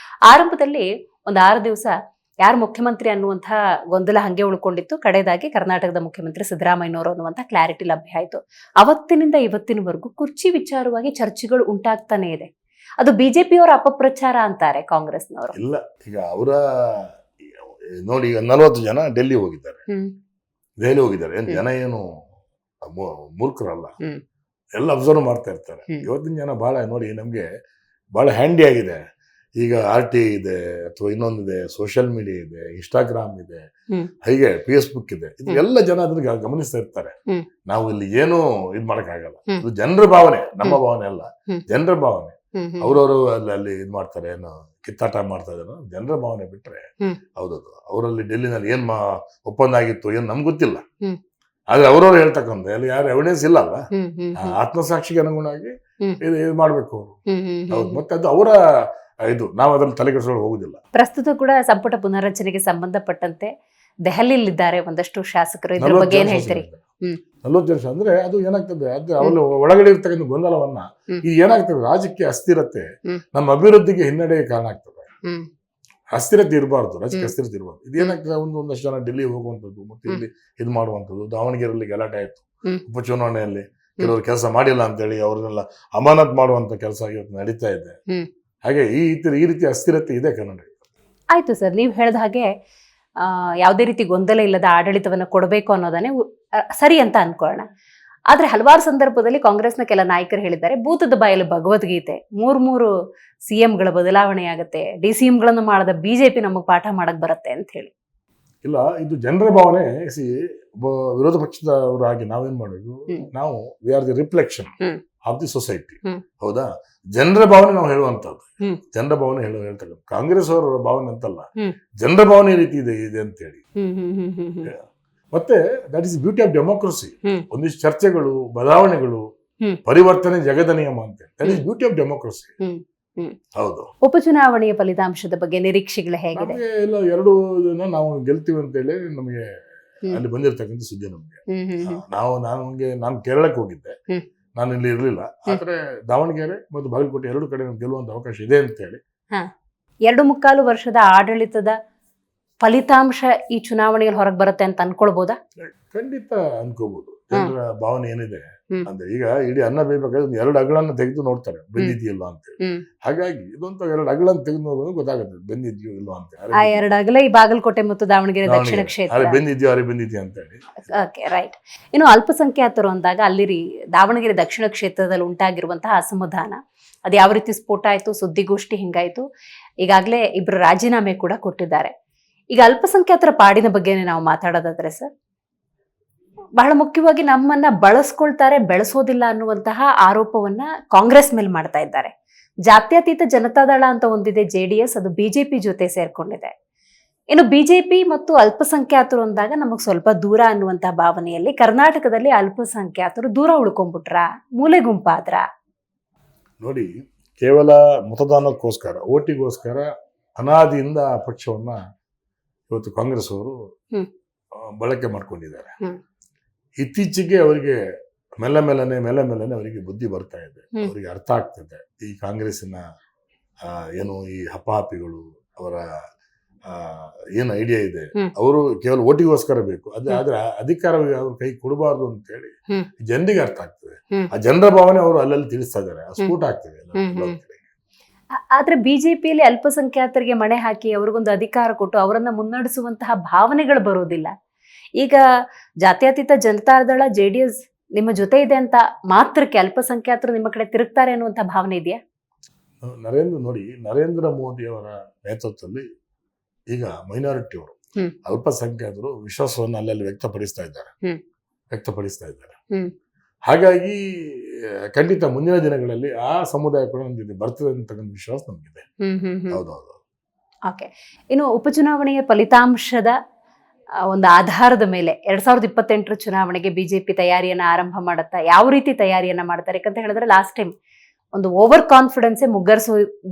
ಆರಂಭದಲ್ಲಿ ಒಂದು 6 ದಿವಸ ಯಾರು ಮುಖ್ಯಮಂತ್ರಿ ಅನ್ನುವಂತಹ ಗೊಂದಲ ಹಂಗೆ ಉಳ್ಕೊಂಡಿತ್ತು. ಕಡೆದಾಗಿ ಕರ್ನಾಟಕದ ಮುಖ್ಯಮಂತ್ರಿ ಸಿದ್ದರಾಮಯ್ಯನವರು ಅನ್ನುವಂಥ ಕ್ಲಾರಿಟಿ ಲಭ್ಯ ಆಯ್ತು. ಅವತ್ತಿನಿಂದ ಇವತ್ತಿನವರೆಗೂ ಕುರ್ಚಿ ವಿಚಾರವಾಗಿ ಚರ್ಚೆಗಳು ಉಂಟಾಗ್ತಾನೆ ಇದೆ. ಅದು ಬಿಜೆಪಿಯವರ ಅಪಪ್ರಚಾರ ಅಂತಾರೆ ಕಾಂಗ್ರೆಸ್ನವರು. ಇಲ್ಲ, ಈಗ ಅವರ ನೋಡಿ, ಈಗ 40 ಜನ ಡೆಲ್ಲಿ ಹೋಗಿದ್ದಾರೆ. ಜನ ಏನು ಮೂರ್ಖರಲ್ಲ, ಎಲ್ಲ ಅಬ್ಸರ್ವ್ ಮಾಡ್ತಾ ಇರ್ತಾರೆ. ಇವತ್ತಿನ ಜನ ಬಹಳ ನೋಡಿ, ನಮ್ಗೆ ಬಹಳ ಹ್ಯಾಂಡಿ ಆಗಿದೆ. ಈಗ RT ಇದೆ, ಅಥವಾ ಇನ್ನೊಂದಿದೆ, ಸೋಷಿಯಲ್ ಮೀಡಿಯಾ ಇದೆ, ಇನ್ಸ್ಟಾಗ್ರಾಮ್ ಇದೆ, ಹೀಗೆ ಫೇಸ್ಬುಕ್ ಇದೆ. ಇದು ಎಲ್ಲ ಜನ ಅದನ್ನ ಗಮನಿಸ್ತಾ ಇರ್ತಾರೆ. ನಾವು ಇಲ್ಲಿ ಏನು ಇದ್ ಮಾಡಕ್ಕಾಗಲ್ಲ. ಇದು ಜನರ ಭಾವನೆ, ನಮ್ಮ ಭಾವನೆ ಅಲ್ಲ, ಜನರ ಭಾವನೆ. ಅವ್ರವರು ಅಲ್ಲಿ ಇದ್ ಮಾಡ್ತಾರೆ, ಏನು ಕಿತ್ತಾಟ ಮಾಡ್ತಾ ಇದಾರೆ, ಜನರ ಭಾವನೆ ಬಿಟ್ರೆ ಹೌದದು. ಅವರಲ್ಲಿ ಡೆಲ್ಲಿನಲ್ಲಿ ಏನ್ ಒಪ್ಪಂದ ಆಗಿತ್ತು ಏನು ನಮ್ಗೆ ಗೊತ್ತಿಲ್ಲ. ಆದ್ರೆ ಅವ್ರವ್ರು ಹೇಳ್ತಕ್ಕಂಥ ಅಲ್ಲಿ ಯಾರು ಎವಿಡೆನ್ಸ್ ಇಲ್ಲ ಅಲ್ಲ, ಆತ್ಮಸಾಕ್ಷಿಗೆ ಅನುಗುಣವಾಗಿ ಇದು ಮಾಡ್ಬೇಕು ಅವರು. ಹೌದು, ಮತ್ತೆ ಅದು ಅವರ ಇದು, ನಾವು ಅದ್ರಲ್ಲಿ ತಲೆಕೆಡಿಸ್ಕೊಂಡು ಹೋಗುದಿಲ್ಲ. ಪ್ರಸ್ತುತ ಕೂಡ ಸಂಪುಟ ಪುನರ್ರಚನೆಗೆ ಸಂಬಂಧಪಟ್ಟಂತೆ ದೆಹಲಿಯಲ್ಲಿದ್ದಾರೆ ಒಂದಷ್ಟು ಶಾಸಕರು. ಇದ್ರ ಬಗ್ಗೆ ಏನ್ ಹೇಳ್ತೀರಿ? 40 ವರ್ಷ ಅಂದ್ರೆ ಅದು ಏನಾಗ್ತದೆ, ಅದು ಅವಳ ಒಳಗಡೆ ಇರ್ತಕ್ಕಂಥ ಗೊಂದಲವನ್ನ ಇದು ಏನಾಗ್ತದೆ, ರಾಜಕೀಯ ಅಸ್ಥಿರತೆ ನಮ್ಮ ಅಭಿವೃದ್ಧಿಗೆ ಹಿನ್ನಡೆಗೆ ಕಾರಣ ಆಗ್ತದೆ. ಅಸ್ಥಿರತೆ ಇರಬಾರ್ದು, ರಾಜಕೀಯ ಅಸ್ಥಿರತೆ ಇರಬಾರ್ದು. ಇದೇನಾಗ್ತದೆ, ಒಂದಷ್ಟು ಜನ ಡೆಲ್ಲಿ ಹೋಗುವಂಥದ್ದು, ಮತ್ತೆ ಇಲ್ಲಿ ಇದು ಮಾಡುವಂಥದ್ದು. ದಾವಣಗೆರೆಯಲ್ಲಿ ಗಲಾಟೆ ಆಯ್ತು, ಉಪಚುನಾವಣೆಯಲ್ಲಿ ಕೆಲವರು ಕೆಲಸ ಮಾಡಿಲ್ಲ ಅಂತೇಳಿ ಅವ್ರನ್ನೆಲ್ಲ ಅಮಾನತ್ ಮಾಡುವಂತ ಕೆಲಸ ಇವತ್ತು ನಡೀತಾ ಇದೆ. ಹಾಗೆ ಈ ರೀತಿ ಅಸ್ಥಿರತೆ ಇದೆ ಕನ್ನಡ. ಆಯ್ತು ಸರ್, ನೀವು ಹೇಳಿದ ಹಾಗೆ ಯಾವುದೇ ರೀತಿ ಗೊಂದಲ ಇಲ್ಲದ ಆಡಳಿತವನ್ನ ಕೊಡಬೇಕು ಅನ್ನೋದನ್ನೇ ಸರಿ ಅಂತ ಅನ್ಕೊಳ್ಳೋಣ. ಆದ್ರೆ ಹಲವಾರು ಸಂದರ್ಭದಲ್ಲಿ ಕಾಂಗ್ರೆಸ್ನ ಕೆಲ ನಾಯಕರು ಹೇಳಿದ್ದಾರೆ, ಭೂತದ ಬಾಯಲ್ಲಿ ಭಗವದ್ಗೀತೆ, 3 CM-ಗಳ ಬದಲಾವಣೆ ಆಗುತ್ತೆ, DCM-ಗಳನ್ನು ಮಾಡದ ಬಿಜೆಪಿ ನಮಗೆ ಪಾಠ ಮಾಡಕ್ ಬರುತ್ತೆ ಅಂತ ಹೇಳಿ. ಇಲ್ಲ, ಇದು ಜನರ ಭಾವನೆ. ವಿರೋಧ ಪಕ್ಷದವರಾಗಿ ನಾವೇನ್ ಮಾಡಬೇಕು, ನಾವು we are the reflection of the society. ಹೌದಾ? ಜನರ ಭಾವನೆ ನಾವು ಹೇಳುವಂತದ್ದು, ಜನರ ಭಾವನೆ ಹೇಳ್ತಕ್ಕಂಥ. ಕಾಂಗ್ರೆಸ್ ಅವರ ಭಾವನೆ ಅಂತಲ್ಲ, ಜನರ ಭಾವನೆ ಈ ರೀತಿ ಇದೆ ಅಂತ ಹೇಳಿ. ಮತ್ತೆ that is beauty of democracy. ಒಂದಿಷ್ಟು ಚರ್ಚೆಗಳು, ಬದಲಾವಣೆಗಳು, ಪರಿವರ್ತನೆ ಜಗದ ನಿಯಮ ಅಂತ. That is beauty of democracy. ಹೌದು. ಉಪಚುನಾವಣೆಯ ಫಲಿತಾಂಶದ ಬಗ್ಗೆ ನಿರೀಕ್ಷೆಗಳು ಹೇಗಿದೆ? ಎಲ್ಲ 2 ದಿನ ನಾವು ಗೆಲ್ತೀವಿ ಅಂತ ಹೇಳಿ ನಮಗೆ ಅಲ್ಲಿ ಬಂದಿರತಕ್ಕಂಥ ಸುದ್ದಿ. ನಮ್ಗೆ ನಾನು ಕೇರಳಕ್ಕೆ ಹೋಗಿದ್ದೆ, ನಾನು ಇಲ್ಲಿ ಇರ್ಲಿಲ್ಲ. ಆದ್ರೆ ದಾವಣಗೆರೆ ಮತ್ತು ಬಾಗಲಕೋಟೆ 2 ಕಡೆ ಗೆಲ್ಲುವಂತ ಅವಕಾಶ ಇದೆ ಅಂತ ಹೇಳಿ. 2.25 ವರ್ಷದ ಆಡಳಿತದ ಫಲಿತಾಂಶ ಈ ಚುನಾವಣೆಯಲ್ಲಿ ಹೊರಗೆ ಬರುತ್ತೆ ಅಂತ ಅನ್ಕೊಳ್ಬಹುದಾ? ಖಂಡಿತ ಅನ್ಕೋಬಹುದು. ಜನರ ಭಾವನೆ ಏನಿದೆ ಹ್ಮ್. ಅಂದ್ರೆ ಈಗ ಇಡೀ ಅನ್ನ ಬೇಯ್ಬೇಕಾದ್ರೆ ಒಂದು 2 ಅಗಳನ್ನ ತೆಗೆದು ನೋಡ್ತಾರೆ ಬೆಂದಿದೆಯಲ್ವಾ ಅಂತ ಹೇಳಿ. ಹ್ಮ್. ಹಾಗಾಗಿ ಇದೊಂತ 2 ಅಗಳನ್ನ ತೆಗೆದು ನೋಡೋದು ಗೊತ್ತಾಗುತ್ತೆ ಬೆಂದಿದ್ಯೋ ಇಲ್ವಾ ಅಂತ. ಆ ಎರಡು ಅಗಲ ಈ ಬಾಗಲಕೋಟೆ ಮತ್ತು ದಾವಣಗೆರೆ ದಕ್ಷಿಣ ಕ್ಷೇತ್ರ. ಅರೆ ಬೆಂದಿದ್ಯೋ ಅರೆ ಬೆಂದಿದ್ಯೋ ಅಂತ ಹೇಳಿ. Okay, right. ಇನ್ನು ಅಲ್ಪಸಂಖ್ಯಾತರು ಅಂದಾಗ ಅಲ್ಲಿ ದಾವಣಗೆರೆ ದಕ್ಷಿಣ ಕ್ಷೇತ್ರದಲ್ಲಿ ಉಂಟಾಗಿರುವಂತಹ ಅಸಮಾಧಾನ ಅದು ಯಾವ ರೀತಿ ಸ್ಫೋಟ ಆಯ್ತು, ಸುದ್ದಿಗೋಷ್ಠಿ ಹಿಂಗಾಯ್ತು, ಈಗಾಗಲೇ ಇಬ್ರು ರಾಜೀನಾಮೆ ಕೂಡ ಕೊಟ್ಟಿದ್ದಾರೆ. ಈಗ ಅಲ್ಪಸಂಖ್ಯಾತರ ಪಾಡಿನ ಬಗ್ಗೆನೇ ನಾವು ಮಾತಾಡೋದಾದ್ರೆ ಸರ್, ಬಹಳ ಮುಖ್ಯವಾಗಿ ನಮ್ಮನ್ನ ಬಳಸ್ಕೊಳ್ತಾರೆ, ಬೆಳೆಸೋದಿಲ್ಲ ಅನ್ನುವಂತಹ ಆರೋಪವನ್ನ ಕಾಂಗ್ರೆಸ್ ಮೇಲೆ ಮಾಡ್ತಾ ಇದ್ದಾರೆ. ಜಾತ್ಯತೀತ ಜನತಾದಳ ಅಂತ ಒಂದಿದೆ JDS, ಅದು ಬಿಜೆಪಿ ಜೊತೆ ಸೇರ್ಕೊಂಡಿದೆ. ಇನ್ನು ಬಿಜೆಪಿ ಮತ್ತು ಅಲ್ಪಸಂಖ್ಯಾತರು ಅಂದಾಗ ನಮಗ್ ಸ್ವಲ್ಪ ದೂರ ಅನ್ನುವಂತಹ ಭಾವನೆಯಲ್ಲಿ ಕರ್ನಾಟಕದಲ್ಲಿ ಅಲ್ಪಸಂಖ್ಯಾತರು ದೂರ ಉಳ್ಕೊಂಡ್ಬಿಟ್ರ, ಮೂಲೆ ಗುಂಪಾದ್ರ? ನೋಡಿ, ಕೇವಲ ಮತದಾನಕ್ಕೋಸ್ಕರ, ಓಟಿಗೋಸ್ಕರ ಅನಾದಿಯಿಂದ ಆ ಪಕ್ಷವನ್ನ ಇವತ್ತು ಕಾಂಗ್ರೆಸ್ ಅವರು ಬಳಕೆ ಮಾಡ್ಕೊಂಡಿದ್ದಾರೆ. ಇತ್ತೀಚೆಗೆ ಅವರಿಗೆ ಮೆಲ್ಲ ಮೆಲ್ಲನೆ ಅವರಿಗೆ ಬುದ್ಧಿ ಬರ್ತಾ ಇದೆ, ಅವರಿಗೆ ಅರ್ಥ ಆಗ್ತದೆ ಈ ಕಾಂಗ್ರೆಸ್ಸಿನ ಏನು ಈ ಹಪಾಹಪಿಗಳು, ಅವರ ಏನು ಐಡಿಯಾ ಇದೆ, ಅವರು ಕೇವಲ ಓಟಿಗೋಸ್ಕರ ಬೇಕು, ಆದ್ರೆ ಅಧಿಕಾರ ಅವ್ರ ಕೈ ಕೊಡಬಾರ್ದು ಅಂತ ಹೇಳಿ ಜನರಿಗೆ ಅರ್ಥ ಆಗ್ತದೆ. ಆ ಜನರ ಭಾವನೆ ಅವರು ಅಲ್ಲಲ್ಲಿ ತಿಳಿಸ್ತಾ ಇದ್ದಾರೆ, ಸ್ಫೋಟ ಆಗ್ತದೆ. ಆದ್ರೆ ಬಿಜೆಪಿಯಲ್ಲಿ ಅಲ್ಪಸಂಖ್ಯಾತರಿಗೆ ಮಣೆ ಹಾಕಿ ಅವ್ರಿಗೊಂದು ಅಧಿಕಾರ ಕೊಟ್ಟು ಅವರನ್ನ ಮುನ್ನಡೆಸುವಂತಹ ಭಾವನೆಗಳು ಬರೋದಿಲ್ಲ. ಈಗ ಜಾತ್ಯತೀತ ಜನತಾದಳ JDS ನಿಮ್ಮ ಜೊತೆ ಇದೆ ಅಂತ ಮಾತ್ರಕ್ಕೆ ಅಲ್ಪಸಂಖ್ಯಾತರು ನಿಮ್ಮ ಕಡೆ ತಿರುಗ್ತಾರೆ ಅನ್ನುವಂತ ಭಾವನೆ ಇದೆಯಾ? ನರೇಂದ್ರ ಮೋದಿ ಅವರ ನೇತೃತ್ವದಲ್ಲಿ ಈಗ ಮೈನಾರಿಟಿ ಅವರು, ಅಲ್ಪಸಂಖ್ಯಾತರು ವಿಶ್ವಾಸವನ್ನು ಅಲ್ಲಲ್ಲಿ ವ್ಯಕ್ತಪಡಿಸ್ತಾ ಇದ್ದಾರೆ. ಹಾಗಾಗಿ ಖಂಡಿತ ಮುಂದಿನ ದಿನಗಳಲ್ಲಿ ಆ ಸಮುದಾಯ ಕೂಡ ನಮ್ಗೆ ಬರ್ತದೆ ಅಂತಕ್ಕಂಥ ವಿಶ್ವಾಸ ನಮಗಿದೆ. ಹೌದೌದು. ಓಕೆ, ಇನ್ನು ಉಪಚುನಾವಣೆಯ ಫಲಿತಾಂಶದ ಒಂದು ಆಧಾರದ ಮೇಲೆ 2028 ಚುನಾವಣೆಗೆ ಬಿಜೆಪಿ ತಯಾರಿಯನ್ನ ಆರಂಭ ಮಾಡುತ್ತಾ, ಯಾವ ರೀತಿ ತಯಾರಿಯನ್ನ ಮಾಡ್ತಾರೆ? ಯಾಕಂತ ಹೇಳಿದ್ರೆ ಲಾಸ್ಟ್ ಟೈಮ್ ಒಂದು ಓವರ್ ಕಾನ್ಫಿಡೆನ್ಸೇ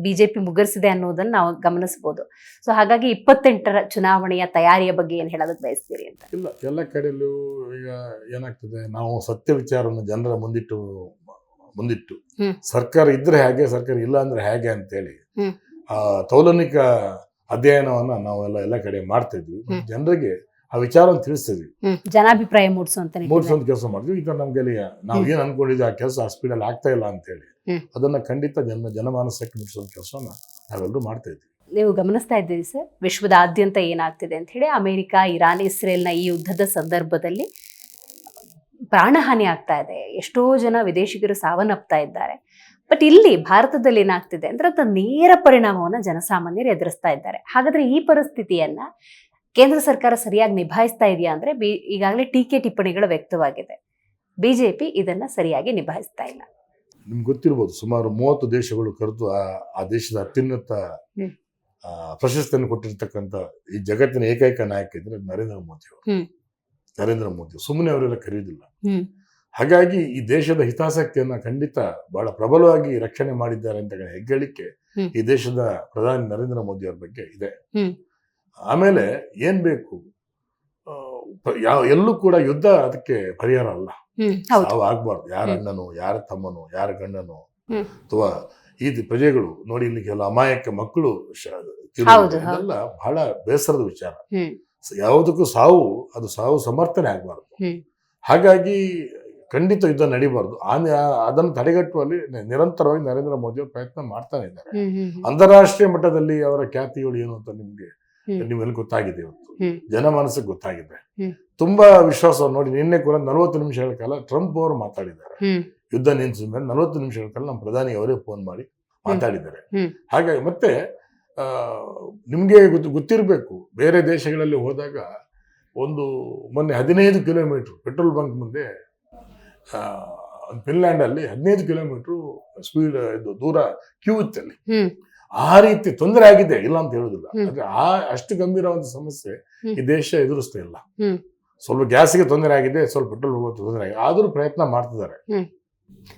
ಬಿಜೆಪಿ ಮುಗ್ಗರಿಸಿದೆ ಅನ್ನೋದನ್ನ ನಾವು ಗಮನಿಸಬಹುದು. ಸೊ ಹಾಗಾಗಿ 28ರ ಚುನಾವಣೆಯ ತಯಾರಿಯ ಬಗ್ಗೆ ಏನ್ ಹೇಳೋದಕ್ಕೆ ಬಯಸ್ತೀರಿ ಅಂತ? ಇಲ್ಲ, ಎಲ್ಲ ಕಡೆಯಲ್ಲೂ ಈಗ ಏನಾಗ್ತದೆ, ನಾವು ಸತ್ಯ ವಿಚಾರವನ್ನು ಜನರ ಮುಂದಿಟ್ಟು ಸರ್ಕಾರ ಇದ್ರೆ ಹೇಗೆ, ಸರ್ಕಾರ ಇಲ್ಲ ಅಂದ್ರೆ ಹೇಗೆ ಅಂತೇಳಿ ಆ ತೌಲನಿಕ ಅಧ್ಯಯನವನ್ನ ನಾವೆಲ್ಲ ಎಲ್ಲ ಕಡೆ ಮಾಡ್ತಾ ಇದ್ವಿ. ಜನರಿಗೆ ಆ ವಿಚಾರವನ್ನು ತಿಳಿಸ್ತಿದ್ವಿ, ಜನಾಭಿಪ್ರಾಯ ಮೂಡಿಸುವಂತ ಕೆಲಸ ಮಾಡಿದ್ವಿ. ಈಗ ನಮ್ಗೆ ನಾವು ಏನ್ ಅನ್ಕೊಂಡಿದ್ವಿ ಆ ಕೆಲಸ ಆ ಸ್ಪೀಡಲ್ಲಿ ಆಗ್ತಾ ಇಲ್ಲ ಅಂತ ಹೇಳಿ ಅದನ್ನ ಖಂಡಿತ ಜನಮಾನಸಕ್ಕೆ ಮುಟ್ಟಿಸೋ ಕೆಲಸವನ್ನ ನಾವೆಲ್ಲರೂ ಮಾಡ್ತಾ ಇದ್ವಿ. ನೀವು ಗಮನಿಸ್ತಾ ಇದ್ದೀರಿ ಸರ್, ವಿಶ್ವದಾದ್ಯಂತ ಏನಾಗ್ತಿದೆ ಅಂತ ಹೇಳಿ. ಅಮೆರಿಕ, ಇರಾನ್, ಇಸ್ರೇಲ್ನ ಈ ಯುದ್ಧದ ಸಂದರ್ಭದಲ್ಲಿ ಪ್ರಾಣಹಾನಿ ಆಗ್ತಾ ಇದೆ, ಎಷ್ಟೋ ಜನ ವಿದೇಶಿಗರು ಸಾವನ್ನಪ್ತಾ ಇದ್ದಾರೆ. ಬಟ್ ಇಲ್ಲಿ ಭಾರತದಲ್ಲಿ ಏನಾಗ್ತಿದೆ ಅಂದ್ರೆ ಅದರ ನೇರ ಪರಿಣಾಮವನ್ನು ಜನಸಾಮಾನ್ಯರು ಎದುರಿಸ್ತಾ ಇದ್ದಾರೆ. ಹಾಗಾದ್ರೆ ಈ ಪರಿಸ್ಥಿತಿಯನ್ನ ಕೇಂದ್ರ ಸರ್ಕಾರ ಸರಿಯಾಗಿ ನಿಭಾಯಿಸ್ತಾ ಇದೆಯಾ ಅಂದ್ರೆ ಈಗಾಗಲೇ ಟೀಕೆ ಟಿಪ್ಪಣಿಗಳು ವ್ಯಕ್ತವಾಗಿದೆ. ಬಿಜೆಪಿ ಇದನ್ನ ಸರಿಯಾಗಿ ನಿಭಾಯಿಸ್ತಾ ಇಲ್ಲ. ನಿಮ್ಗೆ ಗೊತ್ತಿರ್ಬೋದು, ಸುಮಾರು 30 ದೇಶಗಳು ಕರೆದು ಆ ದೇಶದ ಅತ್ಯುನ್ನತ ಪ್ರಶಸ್ತಿಯನ್ನು ಕೊಟ್ಟಿರ್ತಕ್ಕಂಥ ಈ ಜಗತ್ತಿನ ಏಕೈಕ ನಾಯಕ ಇದ್ರೆ ನರೇಂದ್ರ ಮೋದಿ. ಸುಮ್ಮನೆ ಅವರೆಲ್ಲ ಕರೆಯುವುದಿಲ್ಲ. ಹಾಗಾಗಿ ಈ ದೇಶದ ಹಿತಾಸಕ್ತಿಯನ್ನ ಖಂಡಿತ ಬಹಳ ಪ್ರಬಲವಾಗಿ ರಕ್ಷಣೆ ಮಾಡಿದ್ದಾರೆ ಅಂತ ಹೆಗ್ಗಳಿಕೆ ಈ ದೇಶದ ಪ್ರಧಾನಿ ನರೇಂದ್ರ ಮೋದಿ ಅವರ ಬಗ್ಗೆ ಇದೆ. ಆಮೇಲೆ ಏನ್ ಬೇಕು, ಎಲ್ಲೂ ಕೂಡ ಯುದ್ಧ ಅದಕ್ಕೆ ಪರಿಹಾರ ಅಲ್ಲ. ಸಾವು ಆಗ್ಬಾರ್ದು. ಯಾರ ಅಣ್ಣನು, ಯಾರ ತಮ್ಮನು, ಯಾರ ಗಂಡನು ಅಥವಾ ಈ ಪ್ರಜೆಗಳು ನೋಡಿ, ಇಲ್ಲಿ ಕೆಲವು ಅಮಾಯಕ ಮಕ್ಕಳು ಇದೆಲ್ಲ ಬಹಳ ಬೇಸರದ ವಿಚಾರ. ಯಾವುದಕ್ಕೂ ಸಾವು ಸಮರ್ಥನೆ ಆಗ್ಬಾರ್ದು. ಹಾಗಾಗಿ ಖಂಡಿತ ಯುದ್ಧ ನಡೀಬಾರ್ದು. ಅದನ್ನು ತಡೆಗಟ್ಟುವಲ್ಲಿ ನಿರಂತರವಾಗಿ ನರೇಂದ್ರ ಮೋದಿ ಅವರು ಪ್ರಯತ್ನ ಮಾಡ್ತಾನೆ ಇದ್ದಾರೆ. ಅಂತಾರಾಷ್ಟ್ರೀಯ ಮಟ್ಟದಲ್ಲಿ ಅವರ ಖ್ಯಾತಿಗಳು ಏನು ಅಂತ ನಿಮ್ಗೆಲ್ಲ ಗೊತ್ತಾಗಿದೆ. ಇವತ್ತು ಜನಮಾನಸಕ್ಕೆ ಗೊತ್ತಾಗಿದೆ. ತುಂಬಾ ವಿಶ್ವಾಸವನ್ನು ನೋಡಿ, ನಿನ್ನೆ ಕೂಡ 40 ನಿಮಿಷಗಳ ಕಾಲ ಟ್ರಂಪ್ ಅವರು ಮಾತಾಡಿದ್ದಾರೆ. ಯುದ್ಧ ನಿಲ್ಲಿಸಿದ ಮೇಲೆ 40 ನಿಮಿಷಗಳ ಕಾಲ ನಮ್ಮ ಪ್ರಧಾನಿ ಅವರೇ ಫೋನ್ ಮಾಡಿ ಮಾತಾಡಿದ್ದಾರೆ. ಹಾಗಾಗಿ ಮತ್ತೆ ನಿಮ್ಗೆ ಗೊತ್ತಿರಬೇಕು, ಬೇರೆ ದೇಶಗಳಲ್ಲಿ ಹೋದಾಗ ಮೊನ್ನೆ 15 ಕಿಲೋಮೀಟರ್ ಪೆಟ್ರೋಲ್ ಬಂಕ್ ಮುಂದೆ ಫಿನ್ಲ್ಯಾಂಡ್ ಅಲ್ಲಿ 15 ಕಿಲೋಮೀಟರ್ ಸ್ಪೀಡ್ ದೂರ ಕ್ಯೂ ಇತ್ತಲ್ಲಿ. ಆ ರೀತಿ ತೊಂದರೆ ಆಗಿದೆ, ಇಲ್ಲ ಅಂತ ಹೇಳುದಿಲ್ಲ. ಆದ್ರೆ ಅಷ್ಟು ಗಂಭೀರವಾದ ಸಮಸ್ಯೆ ಈ ದೇಶ ಎದುರಿಸ್ತಾ ಇಲ್ಲ. ಸ್ವಲ್ಪ ಗ್ಯಾಸ್ಗೆ ತೊಂದರೆ ಆಗಿದೆ, ಸ್ವಲ್ಪ ಪೆಟ್ರೋಲ್ ಹೋಗೋ ತೊಂದರೆ ಆಗಿದೆ, ಆದ್ರೂ ಪ್ರಯತ್ನ ಮಾಡ್ತಿದ್ದಾರೆ.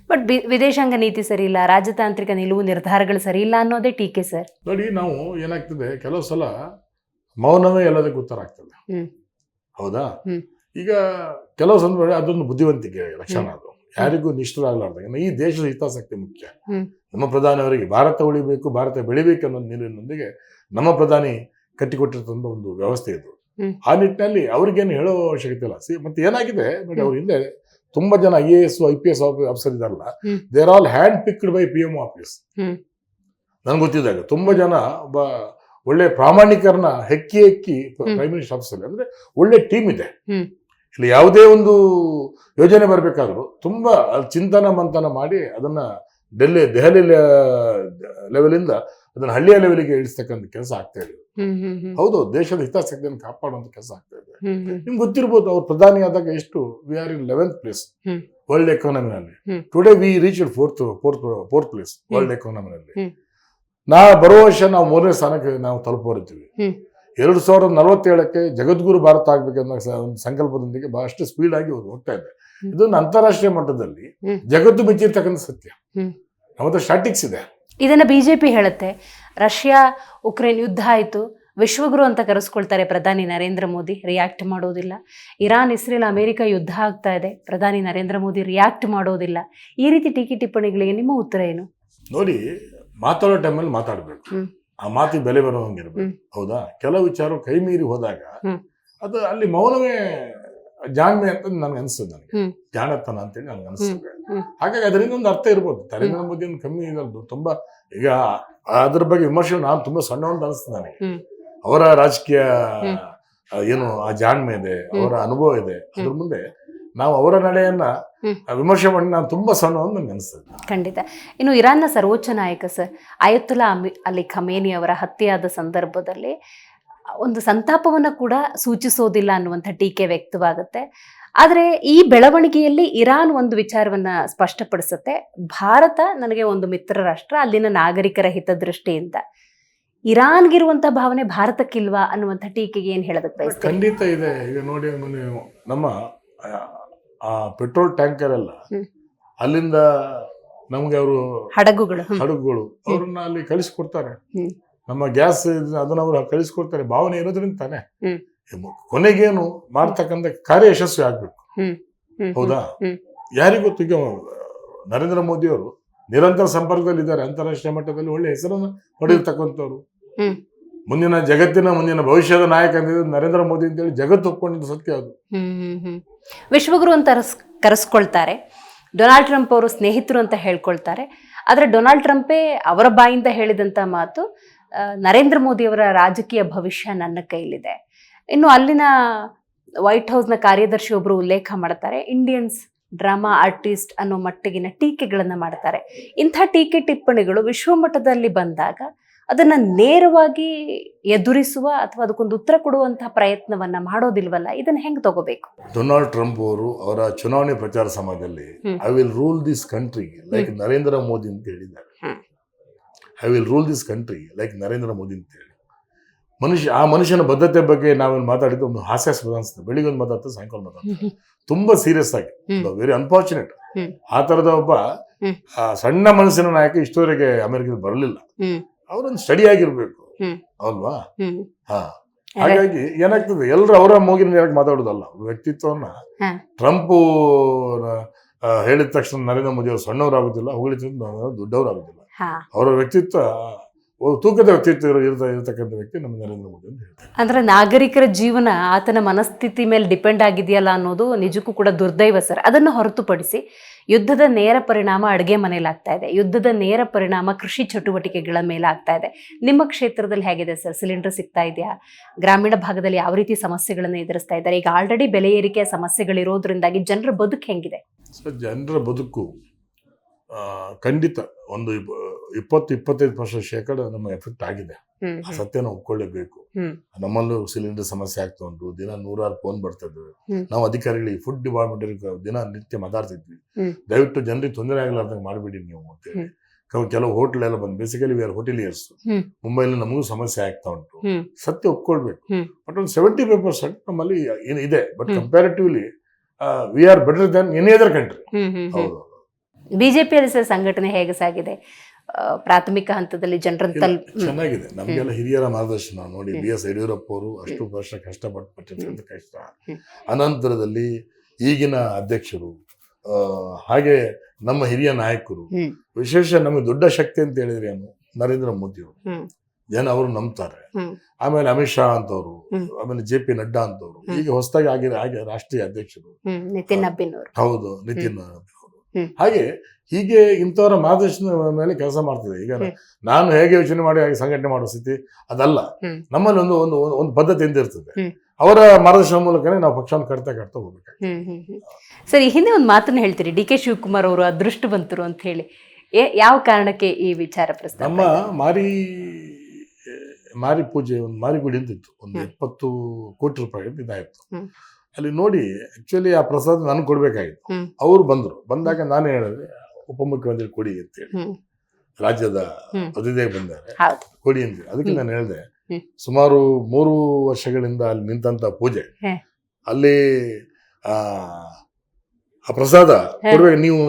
ಬಟ್ ವಿದೇಶಾಂಗ ನೀತಿ ಸರಿ ಇಲ್ಲ, ರಾಜತಾಂತ್ರಿಕ ನಿಲುವು ನಿರ್ಧಾರಗಳು ಸರಿ ಇಲ್ಲ ಅನ್ನೋದೇ ಟೀಕೆ ಸರ್. ನೋಡಿ, ನಾವು ಏನಾಗ್ತದೆ, ಕೆಲವು ಸಲ ಮೌನವೇ ಎಲ್ಲದಕ್ಕೂ ಉತ್ತರ ಆಗ್ತದೆ. ಹೌದಾ? ಈಗ ಕೆಲವು ಸಂದರ್ಭ ಅದೊಂದು ಬುದ್ಧಿವಂತಿಕೆ ಲಕ್ಷಣ. ಅದು ಯಾರಿಗೂ ನಿಷ್ಠರಾಗಲಾರ್ದಾಗ ಈ ದೇಶದ ಹಿತಾಸಕ್ತಿ ಮುಖ್ಯ. ನಮ್ಮ ಪ್ರಧಾನಿ ಅವರಿಗೆ ಭಾರತ ಉಳಿಬೇಕು, ಭಾರತ ಬೆಳಿಬೇಕು ಅನ್ನೋ ನಿಲುವಿನೊಂದಿಗೆ ನಮ್ಮ ಪ್ರಧಾನಿ ಕಟ್ಟಿಕೊಟ್ಟಿರ್ತಂತ ಒಂದು ವ್ಯವಸ್ಥೆ ಇದು. ಆ ನಿಟ್ಟಿನಲ್ಲಿ ಅವ್ರಿಗೇನು ಹೇಳೋ ಅವಶ್ಯಕತೆ ಇಲ್ಲ. ಮತ್ತೆ ಏನಾಗಿದೆ ನೋಡಿ, ಅವ್ರ ಹಿಂದೆ ತುಂಬಾ ಜನ IAS IPS ಆಫೀಸರ್ ಇದಾರಲ್ಲ, they are all hand picked by PMO office. ನನ್ಗೆ ಗೊತ್ತಿದ್ದಾಗ ತುಂಬಾ ಜನ ಒಬ್ಬ ಒಳ್ಳೆ ಪ್ರಾಮಾಣಿಕರನ್ನ ಹೆಕ್ಕಿ ಪ್ರೈಮ್ ಮಿನಿಸ್ಟರ್ ಆಫೀಸಲ್ಲಿ, ಅಂದ್ರೆ ಒಳ್ಳೆ ಟೀಮ್ ಇದೆ. ಇಲ್ಲಿ ಯಾವುದೇ ಒಂದು ಯೋಜನೆ ಬರಬೇಕಾದ್ರೂ ತುಂಬಾ ಚಿಂತನ ಮಂಥನ ಮಾಡಿ ಅದನ್ನ ದೆಹಲಿ ಲೆವೆಲಿಂದ ಅದನ್ನ ಹಳ್ಳಿಯ ಲೆವೆಲ್ಗೆ ಇಳಿಸ್ತಕ್ಕಂಥ ಕೆಲಸ ಆಗ್ತಾ ಇದೆ. ಹೌದು, ದೇಶದ ಹಿತಾಸಕ್ತಿಯನ್ನು ಕಾಪಾಡುವಂತ ಕೆಲಸ ಆಗ್ತಾ ಇದೆ. ನಿಮ್ಗೆ ಗೊತ್ತಿರ್ಬೋದು, ಅವ್ರು ಪ್ರಧಾನಿ ಆದಾಗ ಎಷ್ಟು we are in 11th place world ಎಕಾನಮಿನಲ್ಲಿ. Today we reach fourth place world ಎಕಾನಮಿನಲ್ಲಿ. ಬರೋ ವರ್ಷ ನಾವು 3ನೇ ಸ್ಥಾನಕ್ಕೆ ನಾವು ತಲುಪುತ್ತಿವಿ. 2047ಕ್ಕೆ ಜಗದ್ಗುರು ಭಾರತ ಆಗ್ಬೇಕನ್ನೋ ಒಂದು ಸಂಕಲ್ಪದೊಂದಿಗೆ ಬಹಳಷ್ಟು ಸ್ಪೀಡ್ ಆಗಿ ಹೋಗ್ತಾ ಇದೆ. ಇದೊಂದು ಅಂತಾರಾಷ್ಟ್ರೀಯ ಮಟ್ಟದಲ್ಲಿ ಜಗತ್ತು ಮೆಚ್ಚಿರ್ತಕ್ಕಂಥ ಸತ್ಯ. ನಮ್ಮತ್ರ ಸ್ಟಾಟಿಕ್ಸ್ ಇದೆ. ಇದನ್ನ ಬಿಜೆಪಿ ಹೇಳುತ್ತೆ. ರಷ್ಯಾ ಉಕ್ರೇನ್ ಯುದ್ಧ ಆಯಿತು, ವಿಶ್ವಗುರು ಅಂತ ಕರೆಸ್ಕೊಳ್ತಾರೆ ಪ್ರಧಾನಿ ನರೇಂದ್ರ ಮೋದಿ, ರಿಯಾಕ್ಟ್ ಮಾಡೋದಿಲ್ಲ. ಇರಾನ್ ಇಸ್ರೇಲ್ ಅಮೆರಿಕ ಯುದ್ಧ ಆಗ್ತಾ ಇದೆ, ಪ್ರಧಾನಿ ನರೇಂದ್ರ ಮೋದಿ ರಿಯಾಕ್ಟ್ ಮಾಡೋದಿಲ್ಲ. ಈ ರೀತಿ ಟೀಕೆ ಟಿಪ್ಪಣಿಗಳಿಗೆ ನಿಮ್ಮ ಉತ್ತರ ಏನು? ನೋಡಿ, ಮಾತಾಡೋ ಟೈಮಲ್ಲಿ ಮಾತಾಡ್ಬೇಕು, ಆ ಮಾತಿಗೆ ಬೆಲೆ ಬರೋಂಗಿರ್ಬೇಕು. ಹೌದಾ? ಕೆಲವು ವಿಚಾರ ಕೈ ಮೀರಿ ಹೋದಾಗ ಅದು ಅಲ್ಲಿ ಮೌನವೇ ಜಾಣ್ಮೆ ಅಂತ ನನ್ಗೆ ಅನ್ಸ್ತದೆ. ನನಗೆ ಜಾಣತನ ಅಂತೇಳಿ ನನ್ಗೆ ಅನ್ಸ್ತದೆ. ಹಾಗಾಗಿ ಅದರಿಂದ ಒಂದು ಅರ್ಥ ಇರ್ಬೋದು. ನರೇಂದ್ರ ಮೋದಿ ಕಮ್ಮಿ ಇರೋದು ತುಂಬಾ. ಈಗ ಅದ್ರ ಬಗ್ಗೆ ವಿಮರ್ಶೆ ನಾನು ತುಂಬಾ ಸಣ್ಣ ಅಂತ ಅನಿಸ್ತದೆ ನನಗೆ. ಅವರ ರಾಜಕೀಯ ಏನು ಆ ಜಾಣ್ಮೆ ಇದೆ, ಅವರ ಅನುಭವ ಇದೆ, ಅದ್ರ ಮುಂದೆ ನಾವು ಅವರ ನಡೆಯನ್ನ ವಿಮರ್ಶೆ ಮಾಡಿ ನಾನು ತುಂಬಾ ಸಣ್ಣ ಅಂತ ನನ್ಗೆ ಅನಿಸ್ತದೆ. ಖಂಡಿತ. ಇನ್ನು ಇರಾನ್ನ ಸರ್ವೋಚ್ಚ ನಾಯಕ ಸರ್ ಆಯತುಲ್ಲಾ ಅಲಿ ಖಮೇನಿ ಅವರ ಹತ್ಯೆಯಾದ ಸಂದರ್ಭದಲ್ಲಿ ಒಂದು ಸಂತಾಪವನ್ನು ಕೂಡ ಸೂಚಿಸೋದಿಲ್ಲ ಅನ್ನುವಂಥ ಟೀಕೆ ವ್ಯಕ್ತವಾಗುತ್ತೆ. ಆದರೆ ಈ ಬೆಳವಣಿಗೆಯಲ್ಲಿ ಇರಾನ್ ಒಂದು ವಿಚಾರವನ್ನ ಸ್ಪಷ್ಟಪಡಿಸುತ್ತೆ. ಭಾರತ ನನಗೆ ಒಂದು ಮಿತ್ರ ರಾಷ್ಟ್ರ, ಅಲ್ಲಿನ ನಾಗರಿಕರ ಹಿತದೃಷ್ಟಿಯಿಂದ. ಇರಾನ್ಗಿರುವಂತಹ ಭಾವನೆ ಭಾರತಕ್ಕಿಲ್ವಾ ಅನ್ನುವಂಥ ಟೀಕೆಗೆ ಏನ್ ಹೇಳೋದಕ್ಕೆ ಬಯಸ್ತೀವಿ? ಖಂಡಿತ ಇದೆ. ಈಗ ನೋಡಿ, ನಮ್ಮ ಆ ಪೆಟ್ರೋಲ್ ಟ್ಯಾಂಕರ್ ಎಲ್ಲ ಅಲ್ಲಿಂದ ನಮ್ಗೆ ಅವರು ಹಡಗುಗಳು ಅವ್ರನ್ನ ಅಲ್ಲಿ ಕಳಿಸ್ಕೊಡ್ತಾರೆ. ನಮ್ಮ ಗ್ಯಾಸ್ ಅದನ್ನ ಅವ್ರು ಕಳಿಸ್ಕೊಡ್ತಾರೆ. ಭಾವನೆ ಇರೋದ್ರಿಂದ ತಾನೆ ಕೊನೆಗೇನು ಮಾಡ್ತಕ್ಕಂಥ ಕಾರ್ಯ ಯಶಸ್ವಿ ಆಗ್ಬೇಕು. ಹೌದಾ? ಯಾರಿಗೂ ಗೊತ್ತು. ಈಗ ನರೇಂದ್ರ ಮೋದಿ ಅವರು ನಿರಂತರ ಸಂಪರ್ಕದಲ್ಲಿ ಇದ್ದಾರೆ. ಅಂತಾರಾಷ್ಟ್ರೀಯ ಮಟ್ಟದಲ್ಲಿ ಒಳ್ಳೆ ಹೆಸರನ್ನು ಪಡೆದಿರ್ತಕ್ಕಂಥವ್ರು. ಮುಂದಿನ ಭವಿಷ್ಯದ ನಾಯಕ ಅಂತಿದ್ರೆ ನರೇಂದ್ರ ಮೋದಿ ಅಂತೇಳಿ ಜಗತ್ತು ಒಪ್ಕೊಂಡಿದ್ದ ಸತ್ಯ ಅದು. ವಿಶ್ವಗುರು ಅಂತ ಕರೆಸ್ಕೊಳ್ತಾರೆ. ಡೊನಾಲ್ಡ್ ಟ್ರಂಪ್ ಅವರು ಸ್ನೇಹಿತರು ಅಂತ ಹೇಳ್ಕೊಳ್ತಾರೆ. ಆದರೆ ಡೊನಾಲ್ಡ್ ಟ್ರಂಪೇ ಅವರ ಬಾಯಿಂದ ಹೇಳಿದಂಥ ಮಾತು, ನರೇಂದ್ರ ಮೋದಿ ಅವರ ರಾಜಕೀಯ ಭವಿಷ್ಯ ನನ್ನ ಕೈಲಿದೆ. ಇನ್ನು ಅಲ್ಲಿನ ವೈಟ್ ಹೌಸ್ನ ಕಾರ್ಯದರ್ಶಿ ಒಬ್ಬರು ಉಲ್ಲೇಖ ಮಾಡ್ತಾರೆ, ಇಂಡಿಯನ್ಸ್ ಡ್ರಾಮಾ ಆರ್ಟಿಸ್ಟ್ ಅನ್ನೋ ಮಟ್ಟಿಗಿನ ಟೀಕೆಗಳನ್ನು ಮಾಡ್ತಾರೆ. ಇಂಥ ಟೀಕೆ ಟಿಪ್ಪಣಿಗಳು ವಿಶ್ವಮಟ್ಟದಲ್ಲಿ ಬಂದಾಗ ಅದನ್ನ ನೇರವಾಗಿ ಎದುರಿಸುವ ಅಥವಾ ಅದಕ್ಕೊಂದು ಉತ್ತರ ಕೊಡುವಂತಹ ಪ್ರಯತ್ನವನ್ನ ಮಾಡೋದಿಲ್ವಲ್ಲ, ಇದನ್ನ ಹೆಂಗ್ ತಗೋಬೇಕು? ಡೊನಾಲ್ಡ್ ಟ್ರಂಪ್ ಅವರು ಅವರ ಚುನಾವಣೆ ಪ್ರಚಾರ ಸಮಯದಲ್ಲಿ I will rule this country like Narendra Modi ಅಂತ ಹೇಳಿದ್ದಾರೆ. I will rule this country like Narendra Modi ಅಂತ ಹೇಳಿ ಆ ಮನುಷ್ಯನ ಬದ್ಧತೆ ಬಗ್ಗೆ ನಾವೇನು ಮಾತಾಡಿದ್ದು ಒಂದು ಹಾಸ್ಯಾಸ್ಪದ ಅನ್ಸುತ್ತೆ. ಬೆಳಿಗ್ಗೆ ಒಂದು ಮಾತಾಡ್ತಾರೆ, ಸಾಯಂಕಾಲ ಮಾತಾಡ್ತಾರೆ. ತುಂಬಾ ಸೀರಿಯಸ್ ಆಗಿ, ವೆರಿ ಅನ್ಫಾರ್ಚುನೇಟ್. ಆ ತರದ ಒಬ್ಬ ಸಣ್ಣ ಮನಸ್ಸಿನ ನಾಯಕ ಇಷ್ಟವರೆಗೆ ಅಮೆರಿಕದಲ್ಲಿ ಬರಲಿಲ್ಲ. ಅವರೊಂದು ಸ್ಟಡಿ ಆಗಿರ್ಬೇಕು ಅಲ್ವಾ? ಹಾಗಾಗಿ ಏನಾಗ್ತದೆ, ಎಲ್ಲರೂ ಅವರ ಮೂಗಿನ ನೇರಕ್ಕೆ ಮಾತಾಡೋದಲ್ಲ. ವ್ಯಕ್ತಿತ್ವವನ್ನ ಟ್ರಂಪ್ ಹೇಳಿದ ತಕ್ಷಣ ನರೇಂದ್ರ ಮೋದಿ ಅವರು ಸಣ್ಣವರಾಗುದಿಲ್ಲ, ಹೊಗಳಿದ ದೊಡ್ಡವರಾಗುದಿಲ್ಲ. ಅವರ ವ್ಯಕ್ತಿತ್ವ ತೂಕದ ವ್ಯಕ್ತಿತ್ವ ಇರತಕ್ಕಂಥ ವ್ಯಕ್ತಿ ನಮ್ಮ ನರೇಂದ್ರ ಮೋದಿ ಅಂತ ಹೇಳ್ತಾರೆ. ಅಂದ್ರೆ ನಾಗರಿಕರ ಜೀವನ ಆತನ ಮನಸ್ಥಿತಿ ಮೇಲೆ ಡಿಪೆಂಡ್ ಆಗಿದೆಯಲ್ಲ ಅನ್ನೋದು ನಿಜಕ್ಕೂ ಕೂಡ ದುರ್ದೈವ ಸರ್. ಅದನ್ನು ಹೊರತುಪಡಿಸಿ ಯುದ್ಧದ ನೇರ ಪರಿಣಾಮ ಅಡುಗೆ ಮನೇಲಿ ಆಗ್ತಾ ಇದೆ, ಯುದ್ಧದ ನೇರ ಪರಿಣಾಮ ಕೃಷಿ ಚಟುವಟಿಕೆಗಳ ಮೇಲೆ ಆಗ್ತಾ ಇದೆ. ನಿಮ್ಮ ಕ್ಷೇತ್ರದಲ್ಲಿ ಹೇಗಿದೆ ಸರ್? ಸಿಲಿಂಡರ್ ಸಿಗ್ತಾ ಇದೆಯಾ? ಗ್ರಾಮೀಣ ಭಾಗದಲ್ಲಿ ಯಾವ ರೀತಿ ಸಮಸ್ಯೆಗಳನ್ನು ಎದುರಿಸ್ತಾ ಇದ್ದಾರೆ? ಈಗ ಆಲ್ರೆಡಿ ಬೆಲೆ ಏರಿಕೆಯ ಸಮಸ್ಯೆಗಳಿರೋದ್ರಿಂದಾಗಿ ಜನರ ಬದುಕು ಹೆಂಗಿದೆ ಸರ್? ಜನರ ಬದುಕು ಖಂಡಿತ ಒಂದು 20-25% ನಮ್ಮ ಎಫೆಕ್ಟ್ ಆಗಿದೆ. ಸತ್ಯನ ಒಪ್ಕೊಳ್ಳೇಬೇಕು. ನಮ್ಮಲ್ಲೂ ಸಿಲಿಂಡರ್ ಸಮಸ್ಯೆ ಆಗ್ತಾ ಉಂಟು. ದಿನ 100 ಫೋನ್ ಬರ್ತಾ ಇದ್ವಿ. ನಾವು ಅಧಿಕಾರಿಗಳಿಗೆ ಫುಡ್ ಡಿಪಾರ್ಟ್ಮೆಂಟ್ ದಿನ ನಿತ್ಯ ಮಾತಾಡ್ತಿದ್ವಿ, ದಯವಿಟ್ಟು ಜನರಿಗೆ ತೊಂದರೆ ಆಗಲಾರ್ದಂಗೆ ಮಾಡಬೇಡಿ ನೀವು ಅಂತೇಳಿ. ಕೆಲವು ಹೋಟೆಲ್ ಎಲ್ಲ ಬಂದು, ಬೇಸಿಕಲಿ ವಿ ಆರ್ ಹೋಟೆಲಿಯರ್ಸ್. ಮುಂಬೈಲಿ ನಮಗೂ ಸಮಸ್ಯೆ ಆಗ್ತಾ ಉಂಟು. ಸತ್ಯ ಒಪ್ಕೊಳ್ಬೇಕು. ಬಟ್ ಒಂದು 75% ನಮ್ಮಲ್ಲಿ ಇದೆ. But comparatively we are better than any other country. ಹೌದು. ಬಿಜೆಪಿಯಲ್ಲಿ ಸರ್ ಸಂಘಟನೆ ಹೇಗೆ ಸಾಗಿದೆ? ಪ್ರಾಥಮಿಕ ಹಂತದಲ್ಲಿ ಜನರನ್ನು ಚೆನ್ನಾಗಿದೆ. ನಮ್ಗೆಲ್ಲ ಹಿರಿಯರ ಮಾರ್ಗದರ್ಶನ ನೋಡಿ, BS ಯಡಿಯೂರಪ್ಪ ಅವರು ಅಷ್ಟು ವರ್ಷ ಕಷ್ಟಪಟ್ಟಿರ್ತಕ್ಕಂಥ ಕಷ್ಟ, ಅನಂತರದಲ್ಲಿ ಈಗಿನ ಅಧ್ಯಕ್ಷರು, ಹಾಗೆ ನಮ್ಮ ಹಿರಿಯ ನಾಯಕರು, ವಿಶೇಷ ನಮಗೆ ದೊಡ್ಡ ಶಕ್ತಿ ಅಂತ ಹೇಳಿದ್ರೆ ಏನು, ನರೇಂದ್ರ ಮೋದಿ ಅವರು. ಜನ ಅವರು ನಂಬ್ತಾರೆ. ಹ್ಮ್. ಆಮೇಲೆ ಅಮಿತ್ ಶಾ ಅಂತವ್ರು, ಹ್ಮ್. ಆಮೇಲೆ JP ನಡ್ಡಾ ಅಂತವ್ರು, ಈಗ ಹೊಸದಾಗಿ ಹಾಗೆ ರಾಷ್ಟ್ರೀಯ ಅಧ್ಯಕ್ಷರು, ನಿತಿನ್ ಅಬ್ಬಿನ್ ಅವರು. ಹೌದು, ನಿತಿನ್ ಅವರು. ಹ್ಮ್. ಹೀಗೆ ಇಂಥವರ ಮಾರ್ಗದರ್ಶನದ ಮೇಲೆ ಕೆಲಸ ಮಾಡ್ತಿದೆ. ಈಗ ನಾನು ಹೇಗೆ ಯೋಚನೆ ಮಾಡಿ ಹಾಗೆ ಸಂಘಟನೆ ಮಾಡೋ ಸ್ಥಿತಿ ಅದಲ್ಲ. ನಮ್ಮಲ್ಲಿ ಒಂದು ಒಂದು ಒಂದು ಪದ್ಧತಿ ಅಂತ ಇರ್ತದೆ. ಅವರ ಮಾರ್ಗದರ್ಶನ ಮೂಲಕನೇ ನಾವು ಪಕ್ಷವನ್ನು ಕಟ್ತಾ ಹೋಗ್ಬೇಕು. ಸರಿ, ಹಿಂದೆ ಒಂದು ಮಾತನ್ನ ಹೇಳ್ತೀರಿ, DK ಶಿವಕುಮಾರ್ ಅವರು ಅದೃಷ್ಟವಂತರು ಅಂತ ಹೇಳಿ. ಯಾವ ಕಾರಣಕ್ಕೆ ಈ ವಿಚಾರ ಪ್ರಸ್ತಾಪ? ನಮ್ಮ ಮಾರಿ ಪೂಜೆ, ಒಂದು ಮಾರಿಗುಡಿ ಅಂತಿತ್ತು, ಒಂದು 70 ಕೋಟಿ ರೂಪಾಯಿ ಇದಾಯ್ತು. ಅಲ್ಲಿ ನೋಡಿ ಆಕ್ಚುಲಿ ಆ ಪ್ರಸಾದ ನನಗೆ ಕೊಡ್ಬೇಕಾಗಿತ್ತು. ಅವ್ರು ಬಂದಾಗ ನಾನು ಹೇಳಿದ್ರೆ ಉಪಮುಖ್ಯಮಂತ್ರಿ ಕೊಡಿ ಅಂತೇಳಿ, ರಾಜ್ಯದ ಪ್ರತಿನಿಧಿ ಬಂದಾರೆ ಕೊಡಿ ಅಂತೇಳಿ. ಅದಕ್ಕೆ ನಾನು ಹೇಳಿದೆ, ಸುಮಾರು 3 ವರ್ಷಗಳಿಂದ ಅಲ್ಲಿ ನಿಂತ ಪೂಜೆ, ಅಲ್ಲಿ ಆ ಪ್ರಸಾದ ಕೊಡ್ಬೇಕು, ನೀವು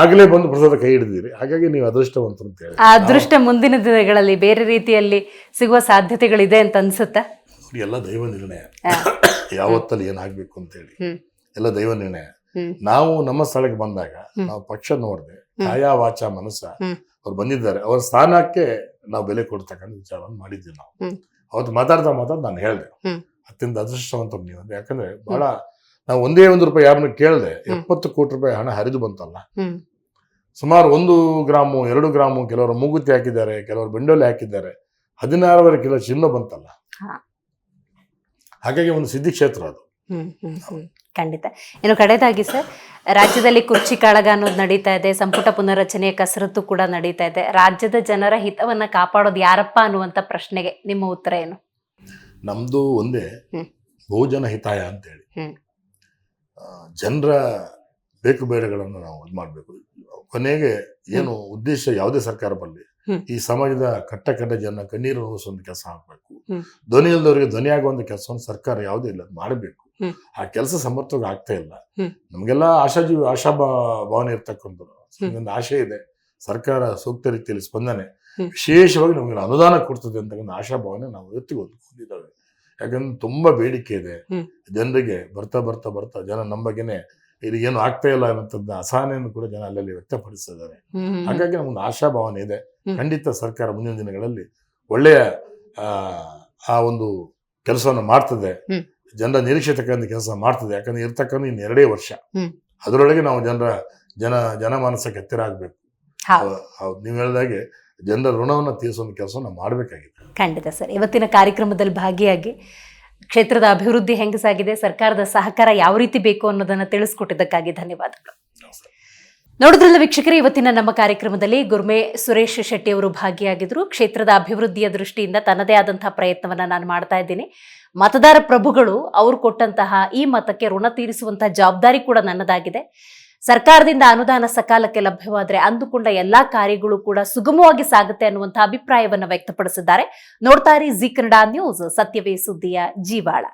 ಆಗ್ಲೇ ಬಂದು ಪ್ರಸಾದ ಕೈ ಹಿಡಿದಿರಿ, ಹಾಗಾಗಿ ನೀವು ಅದೃಷ್ಟವಂತರು ಅಂತ ಹೇಳಿ. ಆ ಅದೃಷ್ಟ ಮುಂದಿನ ದಿನಗಳಲ್ಲಿ ಬೇರೆ ರೀತಿಯಲ್ಲಿ ಸಿಗುವ ಸಾಧ್ಯತೆಗಳಿದೆ ಅಂತ ಅನ್ಸುತ್ತಾ? ನೋಡಿ, ಎಲ್ಲ ದೈವ ನಿರ್ಣಯ, ಯಾವತ್ತಲ್ಲಿ ಏನಾಗ್ಬೇಕು ಅಂತ ಹೇಳಿ ಎಲ್ಲ ದೈವ ನಿರ್ಣಯ. ನಾವು ನಮ್ಮ ಸ್ಥಳಕ್ಕೆ ಬಂದಾಗ ನಾವು ಪಕ್ಷ ನೋಡದೆ ಕಾಯ ವಾಚ ಮನಸ್ಸ ಅವ್ರು ಬಂದಿದ್ದಾರೆ, ಅವ್ರ ಸ್ಥಾನಕ್ಕೆ ನಾವು ಬೆಲೆ ಕೊಡ್ತಕ್ಕಂಥ ವಿಚಾರವನ್ನು ಮಾಡಿದ್ವಿ. ನಾವು ಅವತ್ತು ಮಾತಾಡ್ತಾ ನಾನು ಹೇಳಿದೆ, ಅತ್ಯಂತ ಅದೃಷ್ಟವಂತರು ನೀವು ಅಂತ. ಯಾಕಂದ್ರೆ ಬಹಳ ನಾವು ಒಂದೇ ₹1 ಯಾರನ್ನು ಕೇಳದೆ 70 ಕೋಟಿ ರೂಪಾಯಿ ಹಣ ಹರಿದು ಬಂತಲ್ಲ. ಸುಮಾರು 1 ಗ್ರಾಮು 2 ಗ್ರಾಮು, ಕೆಲವರು ಮೂಗುತಿ ಹಾಕಿದ್ದಾರೆ, ಕೆಲವರು ಬೆಂಡೋಲೆ ಹಾಕಿದ್ದಾರೆ, 16.5 ಕಿಲೋ ಚಿನ್ನ ಬಂತಲ್ಲ. ಹಾಗಾಗಿ ಒಂದು ಸಿದ್ಧಿ ಕ್ಷೇತ್ರ ಅದು. ಖಂಡಿತ. ಇನ್ನು ಕಡೆದಾಗಿ ಸರ್, ರಾಜ್ಯದಲ್ಲಿ ಕುರ್ಚಿ ಕಾಳಗ ಅನ್ನೋದು ನಡೀತಾ ಇದೆ, ಸಂಪುಟ ಪುನರ್ರಚನೆಯ ಕಸರತ್ತು ಕೂಡ ನಡೀತಾ ಇದೆ. ರಾಜ್ಯದ ಜನರ ಹಿತವನ್ನ ಕಾಪಾಡೋದು ಯಾರಪ್ಪ ಅನ್ನುವಂತ ಪ್ರಶ್ನೆಗೆ ನಿಮ್ಮ ಉತ್ತರ ಏನು? ನಮ್ದು ಒಂದೇ, ಬಹುಜನ ಹಿತಾಯ ಅಂತೇಳಿ. ಜನರ ಬೇಕು ಬೇಡಗಳನ್ನು ನಾವು ಇದು ಮಾಡಬೇಕು. ಕೊನೆಗೆ ಏನು ಉದ್ದೇಶ, ಯಾವುದೇ ಸರ್ಕಾರ ಬರಲಿ, ಈ ಸಮಾಜದ ಕಟ್ಟ ಜನ ಕಣ್ಣೀರು ನೋವಿಸುವಂತ ಕೆಲಸ ಆಗ್ಬೇಕು. ಧ್ವನಿ ಇಲ್ಲದವರಿಗೆ ಧ್ವನಿ ಆಗುವಂತ ಕೆಲಸವನ್ನು ಸರ್ಕಾರ ಯಾವುದೇ ಇಲ್ಲ ಮಾಡಬೇಕು. ಆ ಕೆಲಸ ಸಮರ್ಥವಾಗಿ ಆಗ್ತಾ ಇಲ್ಲ. ನಮ್ಗೆಲ್ಲ ಆಶಾ ಭಾವನೆ ಇರ್ತಕ್ಕಂಥದ್ದು, ಒಂದು ಆಶೆ ಇದೆ, ಸರ್ಕಾರ ಸೂಕ್ತ ರೀತಿಯಲ್ಲಿ ಸ್ಪಂದನೆ, ವಿಶೇಷವಾಗಿ ನಮ್ಗೆ ಅನುದಾನ ಕೊಡ್ತದೆ ಅಂತಕ್ಕಂಥ ಆಶಾ ಭಾವನೆ ನಾವು ಹೊಂದಿದ್ದಾವೆ. ಯಾಕಂದ್ರೆ ತುಂಬಾ ಬೇಡಿಕೆ ಇದೆ ಜನರಿಗೆ. ಬರ್ತಾ ಬರ್ತಾ ಬರ್ತಾ ಜನ ನಮ್ಮ ಬಗ್ಗೆನೆ ಇದು ಏನು ಆಗ್ತಾ ಇಲ್ಲ ಅನ್ನೋಂಥದ್ದು ಅಸಹನೆಯನ್ನು ಕೂಡ ಜನ ಅಲ್ಲಲ್ಲಿ ವ್ಯಕ್ತಪಡಿಸಿದ್ದಾರೆ. ಹಾಗಾಗಿ ನಮ್ಗೊಂದು ಆಶಾ ಭಾವನೆ ಇದೆ. ಖಂಡಿತ ಸರ್ಕಾರ ಮುಂದಿನ ದಿನಗಳಲ್ಲಿ ಒಳ್ಳೆಯ ಆ ಒಂದು ಕೆಲಸವನ್ನು ಮಾಡ್ತದೆ, ಜನರ ನಿರೀಕ್ಷೆ ತಕ್ಕಂಥ ಕೆಲಸ ಮಾಡ್ತದೆ. ಯಾಕಂದ್ರೆ ಇರ್ತಕ್ಕಂಥ ಇನ್ನು 2 ವರ್ಷ, ಅದರೊಳಗೆ ನಾವು ಜನಮಾನಸಕ್ಕೆ ಹತ್ತಿರ ಆಗ್ಬೇಕು. ನೀವು ಹೇಳಿದಾಗೆ ಜನರ ಋಣವನ್ನು ತೀರಿಸುವಂತ ಕೆಲಸವನ್ನು ಮಾಡಬೇಕಾಗಿದೆ. ಖಂಡಿತ ಸರ್, ಇವತ್ತಿನ ಕಾರ್ಯಕ್ರಮದಲ್ಲಿ ಭಾಗಿಯಾಗಿ ಕ್ಷೇತ್ರದ ಅಭಿವೃದ್ಧಿ ಹೆಂಗೆ ಸಾಗಿದೆ, ಸರ್ಕಾರದ ಸಹಕಾರ ಯಾವ ರೀತಿ ಬೇಕು ಅನ್ನೋದನ್ನ ತಿಳಿಸ್ಕೊಟ್ಟಿದ್ದಕ್ಕಾಗಿ ಧನ್ಯವಾದಗಳು. ನೋಡಿದ್ರಲ್ಲ ವೀಕ್ಷಕರೇ, ಇವತ್ತಿನ ನಮ್ಮ ಕಾರ್ಯಕ್ರಮದಲ್ಲಿ ಗುರ್ಮೆ ಸುರೇಶ್ ಶೆಟ್ಟಿ ಅವರು ಭಾಗಿಯಾಗಿದ್ರು. ಕ್ಷೇತ್ರದ ಅಭಿವೃದ್ಧಿಯ ದೃಷ್ಟಿಯಿಂದ ತನ್ನದೇ ಆದಂತಹ ಪ್ರಯತ್ನವನ್ನ ನಾನು ಮಾಡ್ತಾ ಇದ್ದೀನಿ. ಮತದಾರ ಪ್ರಭುಗಳು ಅವರು ಕೊಟ್ಟಂತಹ ಈ ಮತಕ್ಕೆ ಋಣ ತೀರಿಸುವಂತಹ ಜವಾಬ್ದಾರಿ ಕೂಡ ನನ್ನದಾಗಿದೆ. ಸರ್ಕಾರದಿಂದ ಅನುದಾನ ಸಕಾಲಕ್ಕೆ ಲಭ್ಯವಾದರೆ ಅಂದುಕೊಂಡ ಎಲ್ಲಾ ಕಾರ್ಯಗಳು ಕೂಡ ಸುಗಮವಾಗಿ ಸಾಗುತ್ತೆ ಅನ್ನುವಂತಹ ಅಭಿಪ್ರಾಯವನ್ನ ವ್ಯಕ್ತಪಡಿಸಿದ್ದಾರೆ. ನೋಡ್ತಾ ಇರಿ ಜಿ ಕನ್ನಡ ನ್ಯೂಸ್, ಸತ್ಯವೇ ಸುದ್ದಿಯ ಜೀವಾಳ.